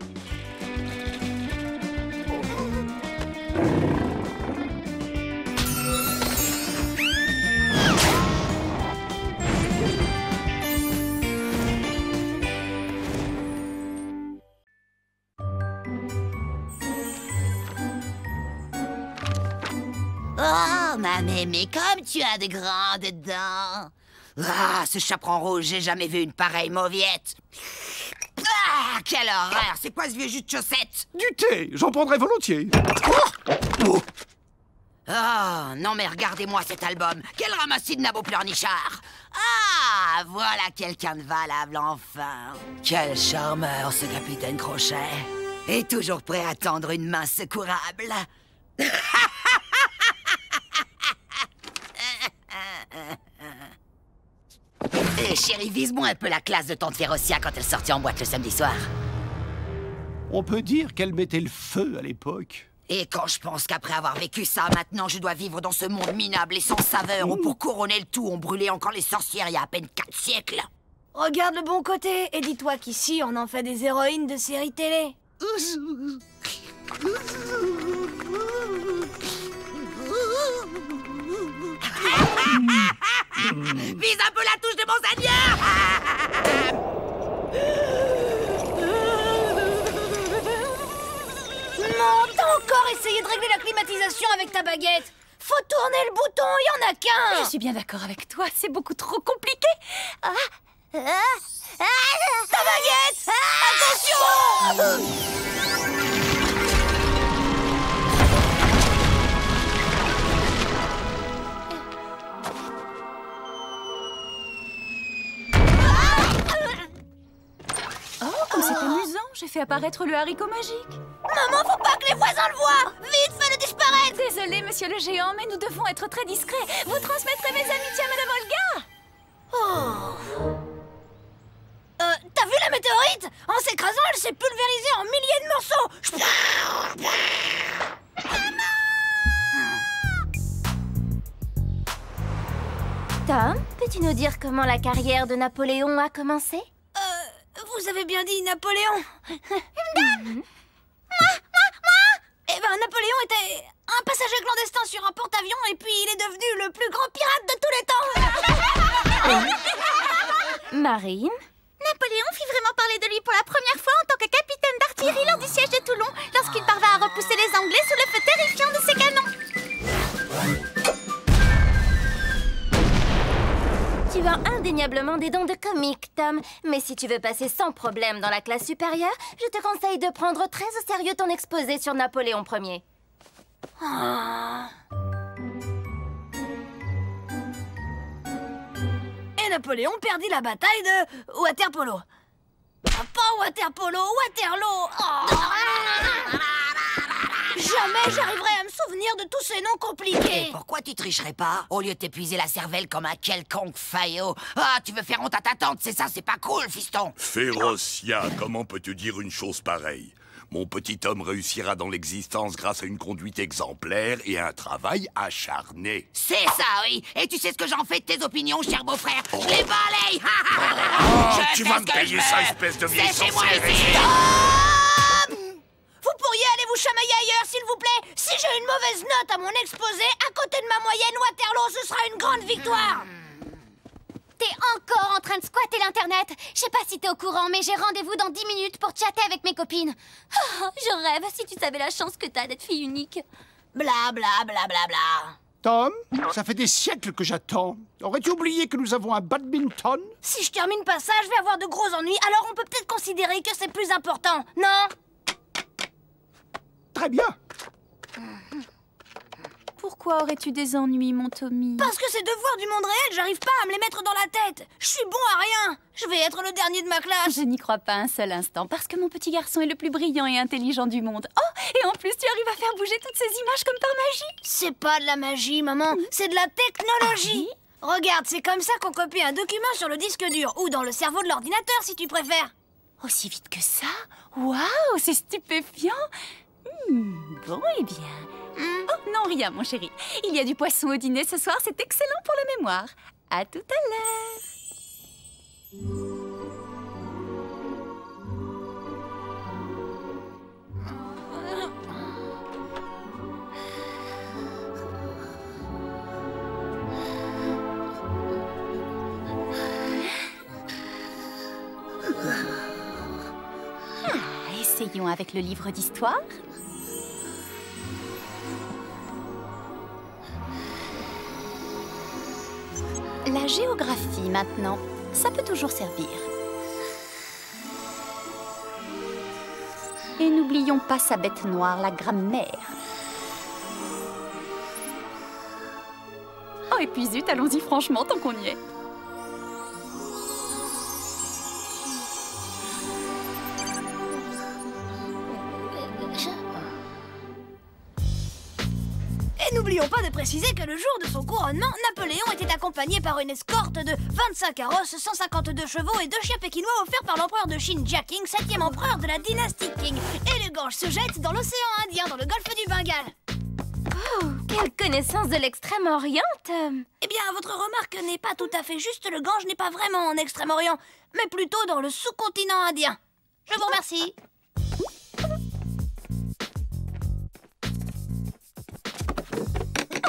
Oh, ma mémé, comme tu as de grandes dents. Ah, ce chaperon rouge, j'ai jamais vu une pareille mauviette. Ah, quelle horreur! C'est quoi ce vieux jus de chaussette? Du thé, j'en prendrais volontiers. Oh, non mais regardez-moi cet album. Quel ramassis de nabos pleurnichards. Ah, voilà quelqu'un de valable, enfin. Quel charmeur, ce capitaine Crochet. Et toujours prêt à tendre une main secourable. Et chérie, vise-moi un peu la classe de tante Férocia quand elle sortit en boîte le samedi soir. On peut dire qu'elle mettait le feu à l'époque. Et quand je pense qu'après avoir vécu ça, maintenant je dois vivre dans ce monde minable et sans saveur où pour couronner le tout, on brûlait encore les sorcières il y a à peine 4 siècles. Regarde le bon côté et dis-toi qu'ici, on en fait des héroïnes de séries télé. Vise un peu la touche de mon seigneur. Non, t'as encore essayé de régler la climatisation avec ta baguette. Faut tourner le bouton, il y en a qu'un. Je suis bien d'accord avec toi, c'est beaucoup trop compliqué. Ta baguette. Attention. Oh, comme c'est amusant, j'ai fait apparaître le haricot magique. Maman, faut pas que les voisins le voient. Vite, fais-le disparaître. Désolé, monsieur le géant, mais nous devons être très discrets. Vous transmettrez mes amitiés à Madame Olga. Oh. T'as vu la météorite? En s'écrasant, elle s'est pulvérisée en milliers de morceaux. Tom, peux-tu nous dire comment la carrière de Napoléon a commencé? Vous avez bien dit Napoléon. Moi. Eh ben, Napoléon était un passager clandestin sur un porte-avions et puis il est devenu le plus grand pirate de tous les temps. Marine? Napoléon fit vraiment parler de lui pour la première fois en tant que capitaine d'artillerie lors du siège de Toulon, lorsqu'il parvint à repousser les Anglais sous le feu terrifiant de ses canons. Tu as indéniablement indéniablement des dons de comique, Tom. Mais si tu veux passer sans problème dans la classe supérieure, je te conseille de prendre très au sérieux ton exposé sur Napoléon Ier. Et Napoléon perdit la bataille de Waterpolo. Ah, pas Waterpolo, Waterloo. Oh. Jamais j'arriverai à me souvenir de tous ces noms compliqués. Et pourquoi tu tricherais pas? Au lieu de t'épuiser la cervelle comme un quelconque faillot. Ah, tu veux faire honte à ta tante, c'est ça, c'est pas cool, fiston. Férocia, comment peux-tu dire une chose pareille? Mon petit homme réussira dans l'existence grâce à une conduite exemplaire et à un travail acharné. C'est ça, oui. Et tu sais ce que j'en fais de tes opinions, cher beau-frère? Je les balaye. Tu vas me payer ça, espèce de vieille sorcière. Vous pourriez aller vous chamailler ailleurs, s'il vous plaît. Si j'ai une mauvaise note à mon exposé, à côté de ma moyenne Waterloo, ce sera une grande victoire. T'es encore en train de squatter l'internet. Je sais pas si t'es au courant, mais j'ai rendez-vous dans 10 minutes pour chatter avec mes copines. Oh, je rêve, si tu savais la chance que t'as d'être fille unique. Bla bla bla bla bla. Tom, ça fait des siècles que j'attends. Aurais-tu oublié que nous avons un badminton? Si je termine pas ça, je vais avoir de gros ennuis, alors on peut peut-être considérer que c'est plus important, non? Très bien. Pourquoi aurais-tu des ennuis, mon Tommy? Parce que ces devoirs du monde réel, j'arrive pas à me les mettre dans la tête. Je suis bon à rien. Je vais être le dernier de ma classe. Je n'y crois pas un seul instant, parce que mon petit garçon est le plus brillant et intelligent du monde. Oh, et en plus, tu arrives à faire bouger toutes ces images comme par magie. C'est pas de la magie, maman. C'est de la technologie. Regarde, c'est comme ça qu'on copie un document sur le disque dur, ou dans le cerveau de l'ordinateur, si tu préfères. Aussi vite que ça? Waouh, c'est stupéfiant. Bon, eh bien... Oh, non, rien, mon chéri. Il y a du poisson au dîner ce soir, c'est excellent pour la mémoire. À tout à l'heure. Essayons avec le livre d'histoire. La géographie, maintenant. Ça peut toujours servir. Et n'oublions pas sa bête noire, la grammaire. Oh, et puis zut, allons-y franchement, tant qu'on y est. Et n'oublions pas de préciser que le jour de son couronnement, Napoléon était accompagné par une escorte de 25 carrosses, 152 chevaux et 2 chiens pékinois offerts par l'empereur de Chine, Jia Qing, 7e empereur de la dynastie Qing. Et le Gange se jette dans l'océan Indien, dans le golfe du Bengale. Oh, quelle connaissance de l'Extrême-Orient, Tom. Eh bien, votre remarque n'est pas tout à fait juste. Le Gange n'est pas vraiment en Extrême-Orient, mais plutôt dans le sous-continent indien. Je vous remercie.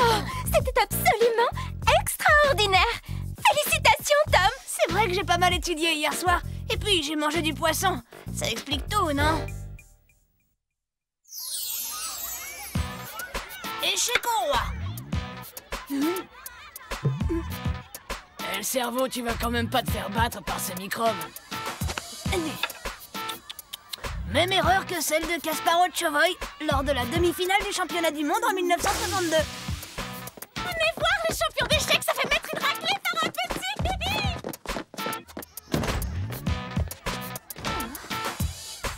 Oh, c'était absolument extraordinaire. Félicitations, Tom. C'est vrai que j'ai pas mal étudié hier soir. Et puis, j'ai mangé du poisson. Ça explique tout, non? Échec au roi. Le cerveau, tu vas quand même pas te faire battre par ces microbes. Même erreur que celle de Kasparov Chovoy lors de la demi-finale du championnat du monde en 1962. Mais voir les champions d'échecs, ça fait mettre une raclée par un petit.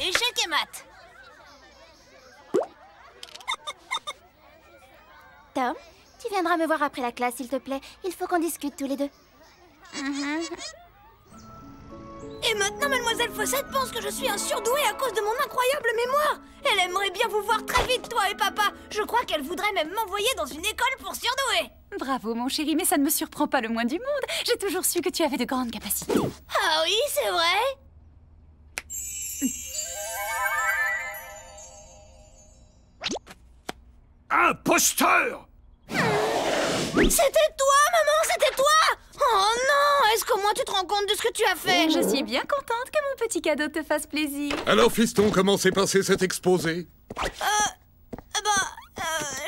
Échec et maths. Tom, tu viendras me voir après la classe, s'il te plaît. Il faut qu'on discute tous les deux. Et maintenant, Mademoiselle Fossette pense que je suis un surdoué à cause de mon incroyable mémoire. Elle aimerait bien vous voir très vite, toi et papa. Je crois qu'elle voudrait même m'envoyer dans une école pour surdoués. Bravo, mon chéri, mais ça ne me surprend pas le moins du monde. J'ai toujours su que tu avais de grandes capacités. Ah oui, c'est vrai. Imposteur! C'était toi, maman, c'était toi! Oh non! Est-ce qu'au moins tu te rends compte de ce que tu as fait? Je suis bien contente que mon petit cadeau te fasse plaisir. Alors, fiston, comment s'est passé cet exposé?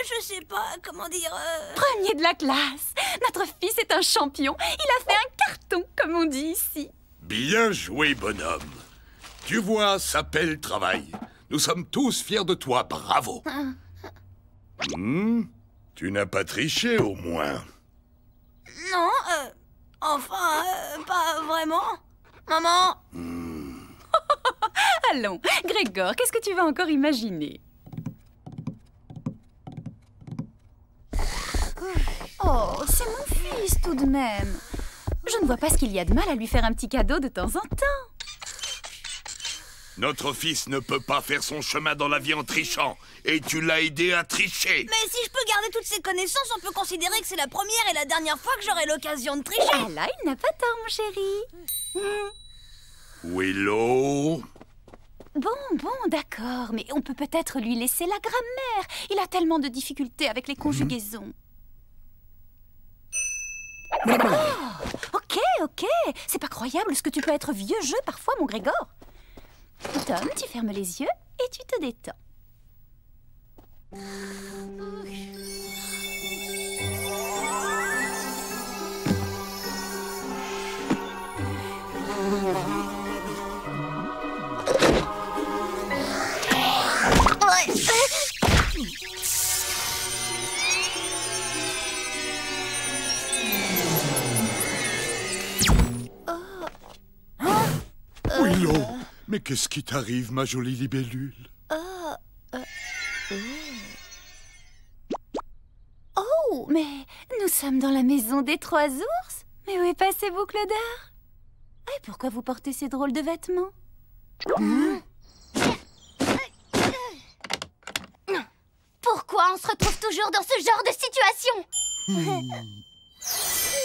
Je sais pas. pas, comment dire... Premier de la classe. Notre fils est un champion. Il a fait un carton, comme on dit ici. Bien joué, bonhomme. Tu vois, ça paie le travail. Nous sommes tous fiers de toi, bravo. Tu n'as pas triché, au moins. Non, enfin, pas vraiment. Maman. Allons, Grégor, qu'est-ce que tu vas encore imaginer? Oh, c'est mon fils tout de même. Je ne vois pas ce qu'il y a de mal à lui faire un petit cadeau de temps en temps. Notre fils ne peut pas faire son chemin dans la vie en trichant. Et tu l'as aidé à tricher. Mais si je peux garder toutes ces connaissances, on peut considérer que c'est la première et la dernière fois que j'aurai l'occasion de tricher. Ah là, il n'a pas tort, mon chéri. Willow. Bon, d'accord, mais on peut peut-être lui laisser la grammaire. Il a tellement de difficultés avec les conjugaisons. Oh, ok. C'est pas croyable ce que tu peux être vieux jeu parfois, mon Grégor. Tom, tu fermes les yeux et tu te détends. Willow, mais qu'est-ce qui t'arrive, ma jolie libellule? Oh, mais nous sommes dans la maison des 3 ours. Mais où est passé Boucle d'Or? Et pourquoi vous portez ces drôles de vêtements? Pourquoi on se retrouve toujours dans ce genre de situation?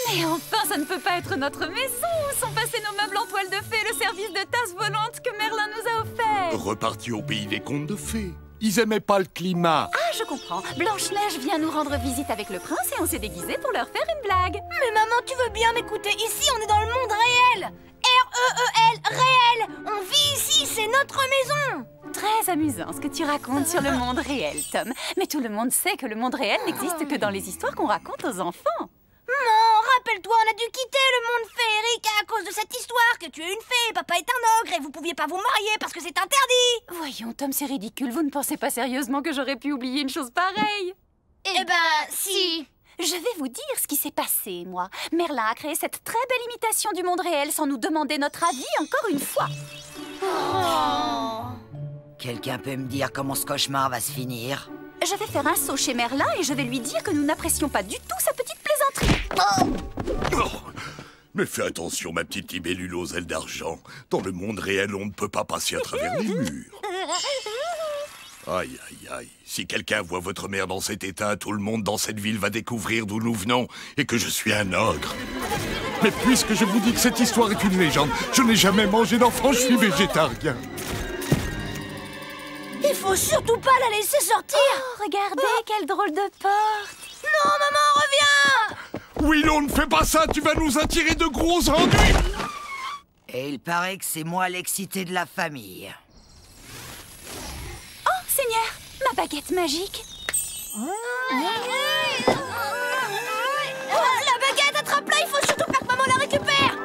Mais enfin, ça ne peut pas être notre maison. Où sont passés nos meubles en toile de fée et le service de tasse volante que Merlin nous a offert? Repartis au pays des contes de fées. Ils aimaient pas le climat. Ah, je comprends. Blanche-Neige vient nous rendre visite avec le prince et on s'est déguisés pour leur faire une blague. Mais maman, tu veux bien m'écouter? Ici, on est dans le monde réel. R-E-E-L, réel. On vit ici, c'est notre maison. Très amusant ce que tu racontes sur le monde réel, Tom. Mais tout le monde sait que le monde réel n'existe que dans les histoires qu'on raconte aux enfants. Maman, rappelle-toi, on a dû quitter le monde féerique à cause de cette histoire, que tu es une fée, papa est un ogre et vous pouviez pas vous marier parce que c'est interdit. Voyons, Tom, c'est ridicule. Vous ne pensez pas sérieusement que j'aurais pu oublier une chose pareille? Eh ben, si. Je vais vous dire ce qui s'est passé, moi. Merlin a créé cette très belle imitation du monde réel sans nous demander notre avis encore une fois. Quelqu'un peut me dire comment ce cauchemar va se finir? Je vais faire un saut chez Merlin et je vais lui dire que nous n'apprécions pas du tout sa petite plaisanterie. Oh, mais fais attention, ma petite libellule aux ailes d'argent. Dans le monde réel, on ne peut pas passer à travers les murs. Aïe, aïe, aïe. Si quelqu'un voit votre mère dans cet état, tout le monde dans cette ville va découvrir d'où nous venons et que je suis un ogre. Mais puisque je vous dis que cette histoire est une légende, je n'ai jamais mangé d'enfant, je suis végétarien. Il faut surtout pas la laisser sortir. Oh, regardez, quelle drôle de porte. Non, maman, reviens. Willow, ne fais pas ça, tu vas nous attirer de gros ennuis. Et il paraît que c'est moi l'excité de la famille. Oh, Seigneur, ma baguette magique. La baguette, attrape-la, il faut surtout pas que maman la récupère.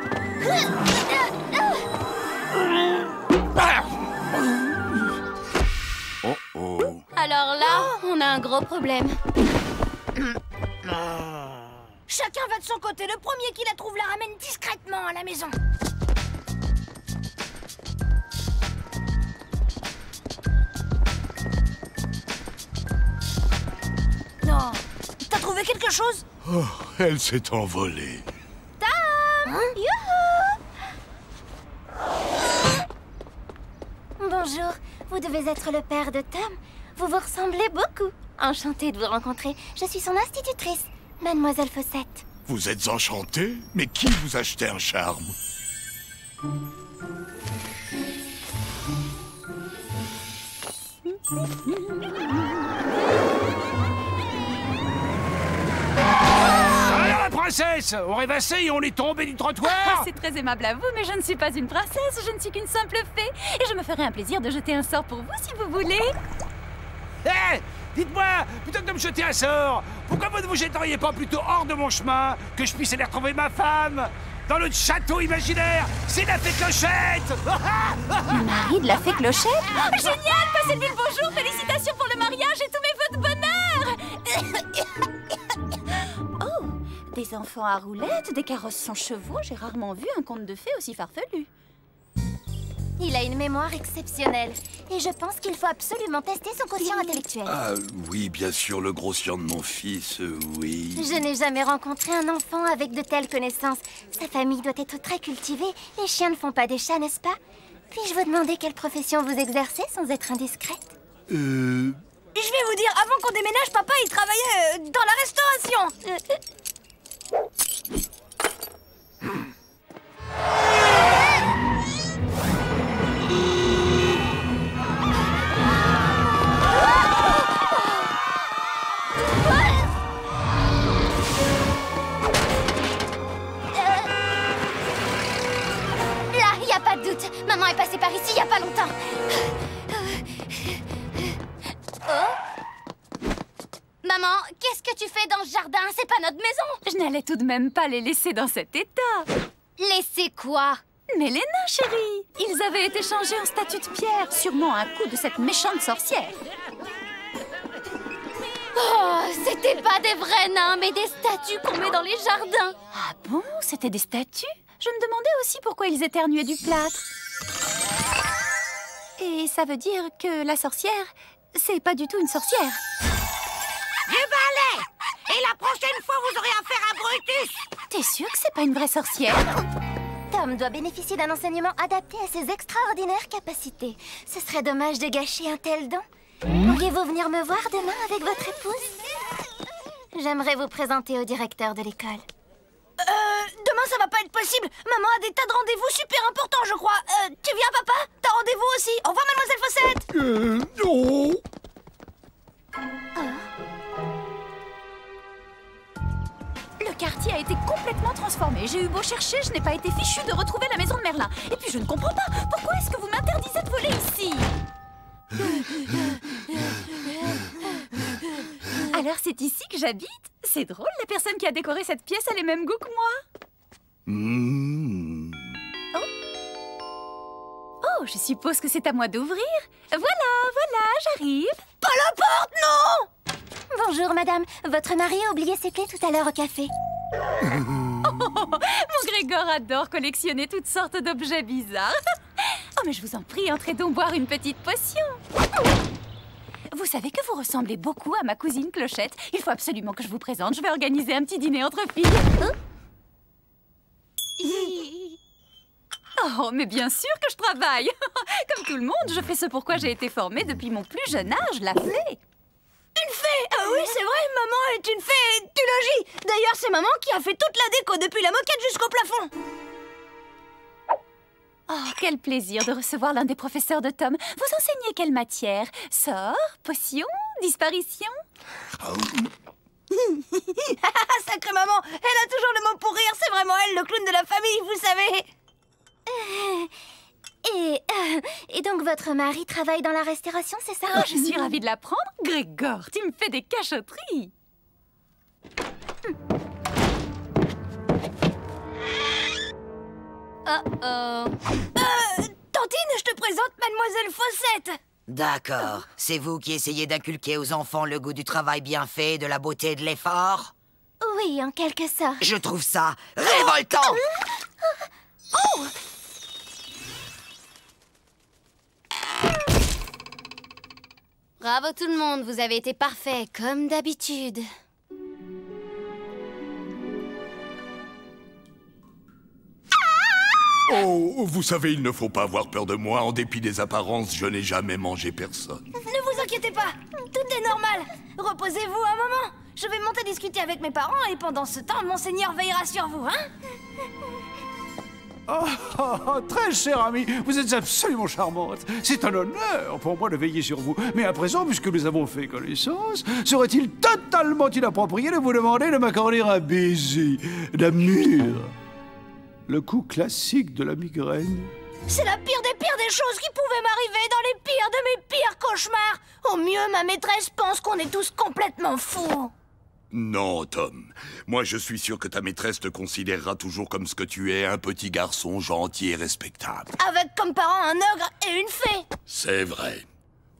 Alors là, on a un gros problème. Chacun va de son côté. Le premier qui la trouve la ramène discrètement à la maison. Non. T'as trouvé quelque chose? Oh, elle s'est envolée. Tom! Youhou! Bonjour, vous devez être le père de Tom. Vous vous ressemblez beaucoup. Enchantée de vous rencontrer. Je suis son institutrice, Mademoiselle Fossette. Vous êtes enchanté? Mais qui vous a acheté un charme? Alors, la princesse, on rêvassé et on est tombé du trottoir. C'est très aimable à vous, mais je ne suis pas une princesse, je ne suis qu'une simple fée. Et je me ferai un plaisir de jeter un sort pour vous si vous voulez. Hé, Dites-moi, plutôt que de me jeter un sort, pourquoi vous ne vous jetteriez pas plutôt hors de mon chemin, que je puisse aller retrouver ma femme dans le château imaginaire? C'est la fée Clochette. Le mari de la fée Clochette? Oh, génial! Passez le bonjour! Félicitations pour le mariage et tous mes vœux de bonheur! Oh, des enfants à roulettes, des carrosses sans chevaux, j'ai rarement vu un conte de fées aussi farfelu. Il a une mémoire exceptionnelle. Et je pense qu'il faut absolument tester son quotient intellectuel. Ah oui, bien sûr, le grossien de mon fils, oui. Je n'ai jamais rencontré un enfant avec de telles connaissances. Sa famille doit être très cultivée. Les chiens ne font pas des chats, n'est-ce pas? Puis-je vous demander quelle profession vous exercez sans être indiscrète? Je vais vous dire, avant qu'on déménage, papa, il travaillait dans la restauration. Là, il n'y a pas de doute. Maman est passée par ici il n'y a pas longtemps. Oh. Maman, qu'est-ce que tu fais dans ce jardin? C'est pas notre maison. Je n'allais tout de même pas les laisser dans cet état. Laisser quoi? Mais les nains, chérie, ils avaient été changés en statues de pierre, sûrement un coup de cette méchante sorcière. Oh, c'était pas des vrais nains, mais des statues qu'on met dans les jardins. Ah bon? C'était des statues? Je me demandais aussi pourquoi ils éternuaient du plâtre. Et ça veut dire que la sorcière, c'est pas du tout une sorcière. Du balai! Et la prochaine fois, vous aurez affaire à Brutus! T'es sûre que c'est pas une vraie sorcière? Tom doit bénéficier d'un enseignement adapté à ses extraordinaires capacités. Ce serait dommage de gâcher un tel don. Pourriez-vous venir me voir demain avec votre épouse? J'aimerais vous présenter au directeur de l'école. Demain, ça va pas être possible. Maman a des tas de rendez-vous super importants, je crois. Tu viens, papa? T'as rendez-vous aussi. Au revoir, mademoiselle Fossette. Non. Le quartier a été complètement transformé. J'ai eu beau chercher, je n'ai pas été fichue de retrouver la maison de Merlin. Et puis je ne comprends pas. Pourquoi est-ce que vous m'interdisez de voler ici? Alors c'est ici que j'habite? C'est drôle, la personne qui a décoré cette pièce a les mêmes goûts que moi. Oh, je suppose que c'est à moi d'ouvrir. Voilà, j'arrive. Pas la porte, non! Bonjour, madame. Votre mari a oublié ses clés tout à l'heure au café. Mon Grégor adore collectionner toutes sortes d'objets bizarres. Oh, mais je vous en prie, entrez donc boire une petite potion. Vous savez que vous ressemblez beaucoup à ma cousine Clochette. Il faut absolument que je vous présente. Je vais organiser un petit dîner entre filles. Oh, mais bien sûr que je travaille. Comme tout le monde, je fais ce pourquoi j'ai été formée depuis mon plus jeune âge, la fée. Une fée? Ah oui, c'est vrai, maman est une fée du logis. D'ailleurs, c'est maman qui a fait toute la déco, depuis la moquette jusqu'au plafond. Oh, quel plaisir de recevoir l'un des professeurs de Tom. Vous enseignez quelle matière? Sort? Potion? Disparition? Sacrée maman, elle a toujours le mot pour rire. C'est vraiment elle, le clown de la famille, vous savez. Et donc votre mari travaille dans la restauration, c'est ça? Oh, je suis ravie de l'apprendre. Grégor, tu me fais des cachotteries. Tantine, je te présente mademoiselle Fossette. D'accord. C'est vous qui essayez d'inculquer aux enfants le goût du travail bien fait, de la beauté et de l'effort? Oui, en quelque sorte. Je trouve ça révoltant. Oh! Bravo tout le monde, vous avez été parfait, comme d'habitude. Oh, vous savez, il ne faut pas avoir peur de moi. En dépit des apparences, je n'ai jamais mangé personne. Ne vous inquiétez pas, tout est normal. Reposez-vous un moment. Je vais monter discuter avec mes parents et pendant ce temps, Monseigneur veillera sur vous, hein? Très chère amie, vous êtes absolument charmante. C'est un honneur pour moi de veiller sur vous. Mais à présent, puisque nous avons fait connaissance, serait-il totalement inapproprié de vous demander de m'accorder un baiser d'amour? Le coup classique de la migraine. C'est la pire des choses qui pouvaient m'arriver dans les pires de mes pires cauchemars. Au mieux, ma maîtresse pense qu'on est tous complètement fous. Non, Tom. Moi, je suis sûr que ta maîtresse te considérera toujours comme ce que tu es, un petit garçon gentil et respectable. Avec comme parents un ogre et une fée. C'est vrai.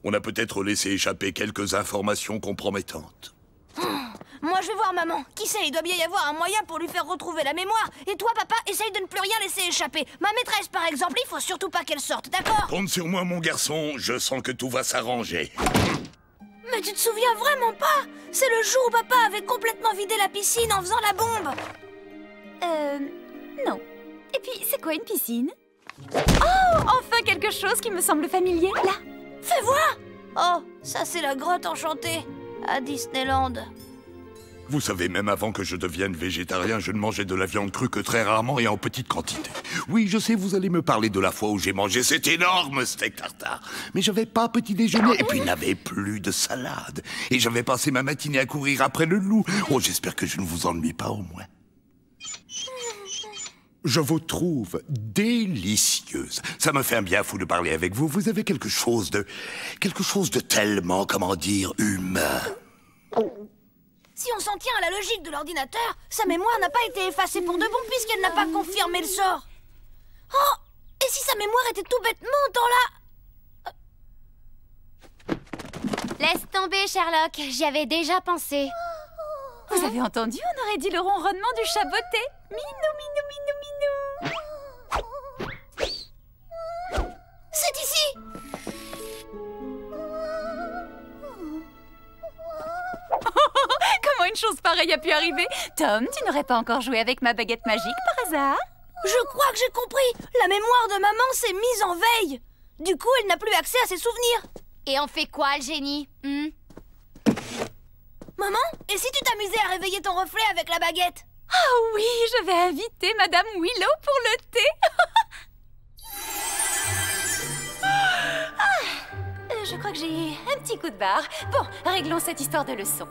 On a peut-être laissé échapper quelques informations compromettantes. Moi, je vais voir maman. Qui sait, il doit bien y avoir un moyen pour lui faire retrouver la mémoire. Et toi, papa, essaye de ne plus rien laisser échapper. Ma maîtresse, par exemple, il faut surtout pas qu'elle sorte, d'accord? Compte sur moi, mon garçon. Je sens que tout va s'arranger. Mais tu te souviens vraiment pas? C'est le jour où papa avait complètement vidé la piscine en faisant la bombe. Non. Et puis, c'est quoi une piscine? Oh, enfin quelque chose qui me semble familier, là. Fais voir! Oh, ça c'est la grotte enchantée, à Disneyland. Vous savez, même avant que je devienne végétarien, je ne mangeais de la viande crue que très rarement et en petite quantité. Oui, je sais, vous allez me parler de la fois où j'ai mangé cet énorme steak tartare. Mais j'avais pas petit déjeuner et puis il n'avait plus de salade. Et j'avais passé ma matinée à courir après le loup. Oh, j'espère que je ne vous ennuie pas au moins. Je vous trouve délicieuse. Ça me fait un bien fou de parler avec vous. Vous avez quelque chose de tellement, comment dire, humain. Si on s'en tient à la logique de l'ordinateur, sa mémoire n'a pas été effacée pour de bon puisqu'elle n'a pas confirmé le sort. Oh! Et si sa mémoire était tout bêtement dans la... Laisse tomber, Sherlock. J'y avais déjà pensé. Vous avez entendu? On aurait dit le ronronnement du chat botté. Minou, minou, minou, minou. C'est ici! Comment une chose pareille a pu arriver? Tom, tu n'aurais pas encore joué avec ma baguette magique par hasard? Je crois que j'ai compris. La mémoire de maman s'est mise en veille. Du coup, elle n'a plus accès à ses souvenirs. Et on fait quoi, le génie? Maman, et si tu t'amusais à réveiller ton reflet avec la baguette? Ah oui, je vais inviter Madame Willow pour le thé. Je crois que j'ai un petit coup de barre. Bon, réglons cette histoire de leçon.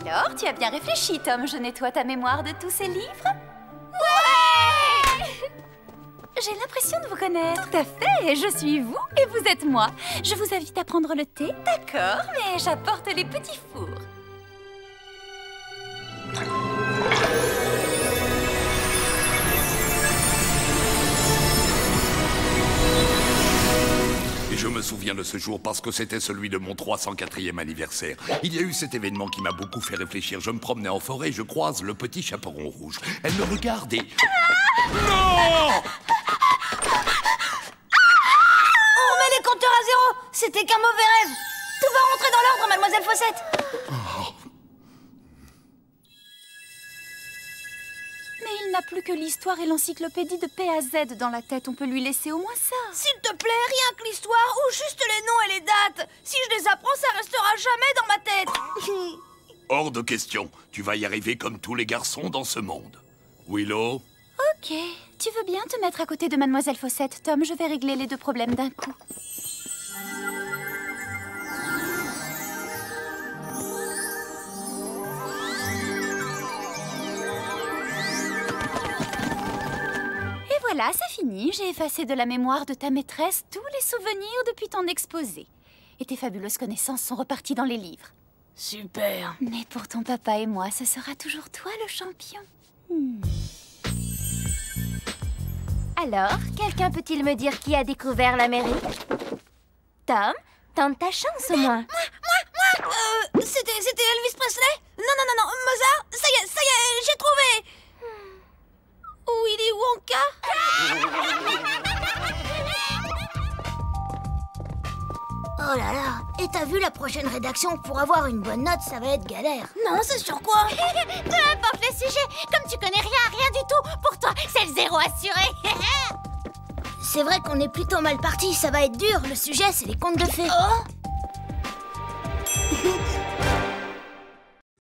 Alors, tu as bien réfléchi, Tom. Je nettoie ta mémoire de tous ces livres? Ouais! J'ai l'impression de vous connaître. Tout à fait, je suis vous et vous êtes moi. Je vous invite à prendre le thé. D'accord, mais j'apporte les petits fours. Et je me souviens de ce jour parce que c'était celui de mon 304e anniversaire. Il y a eu cet événement qui m'a beaucoup fait réfléchir. Je me promenais en forêt et je croise le petit chaperon rouge. Elle me regarde et... Non! On remet les compteurs à zéro. C'était qu'un mauvais rêve. Tout va rentrer dans l'ordre, mademoiselle Fossette. Mais il n'a plus que l'histoire et l'encyclopédie de P à Z dans la tête. On peut lui laisser au moins ça. S'il te plaît, rien que l'histoire ou juste les noms et les dates. Si je les apprends, ça restera jamais dans ma tête. Hors de question. Tu vas y arriver comme tous les garçons dans ce monde. Willow? Ok. Tu veux bien te mettre à côté de mademoiselle Fossette, Tom? Je vais régler les deux problèmes d'un coup. Voilà, c'est fini. J'ai effacé de la mémoire de ta maîtresse tous les souvenirs depuis ton exposé. Et tes fabuleuses connaissances sont reparties dans les livres. Super. Mais pour ton papa et moi, ce sera toujours toi le champion. Alors, quelqu'un peut-il me dire qui a découvert l'Amérique? Tom, tente ta chance au moins. Moi C'était Elvis Presley? Non, Mozart? Ça y est, j'ai trouvé. Willy Wonka? Oh là là, et t'as vu la prochaine rédaction? Pour avoir une bonne note, ça va être galère. Non, c'est sur quoi? Peu importe le sujet, comme tu connais rien du tout, pour toi, c'est le zéro assuré. C'est vrai qu'on est plutôt mal parti, ça va être dur. Le sujet, c'est les contes de fées. Oh.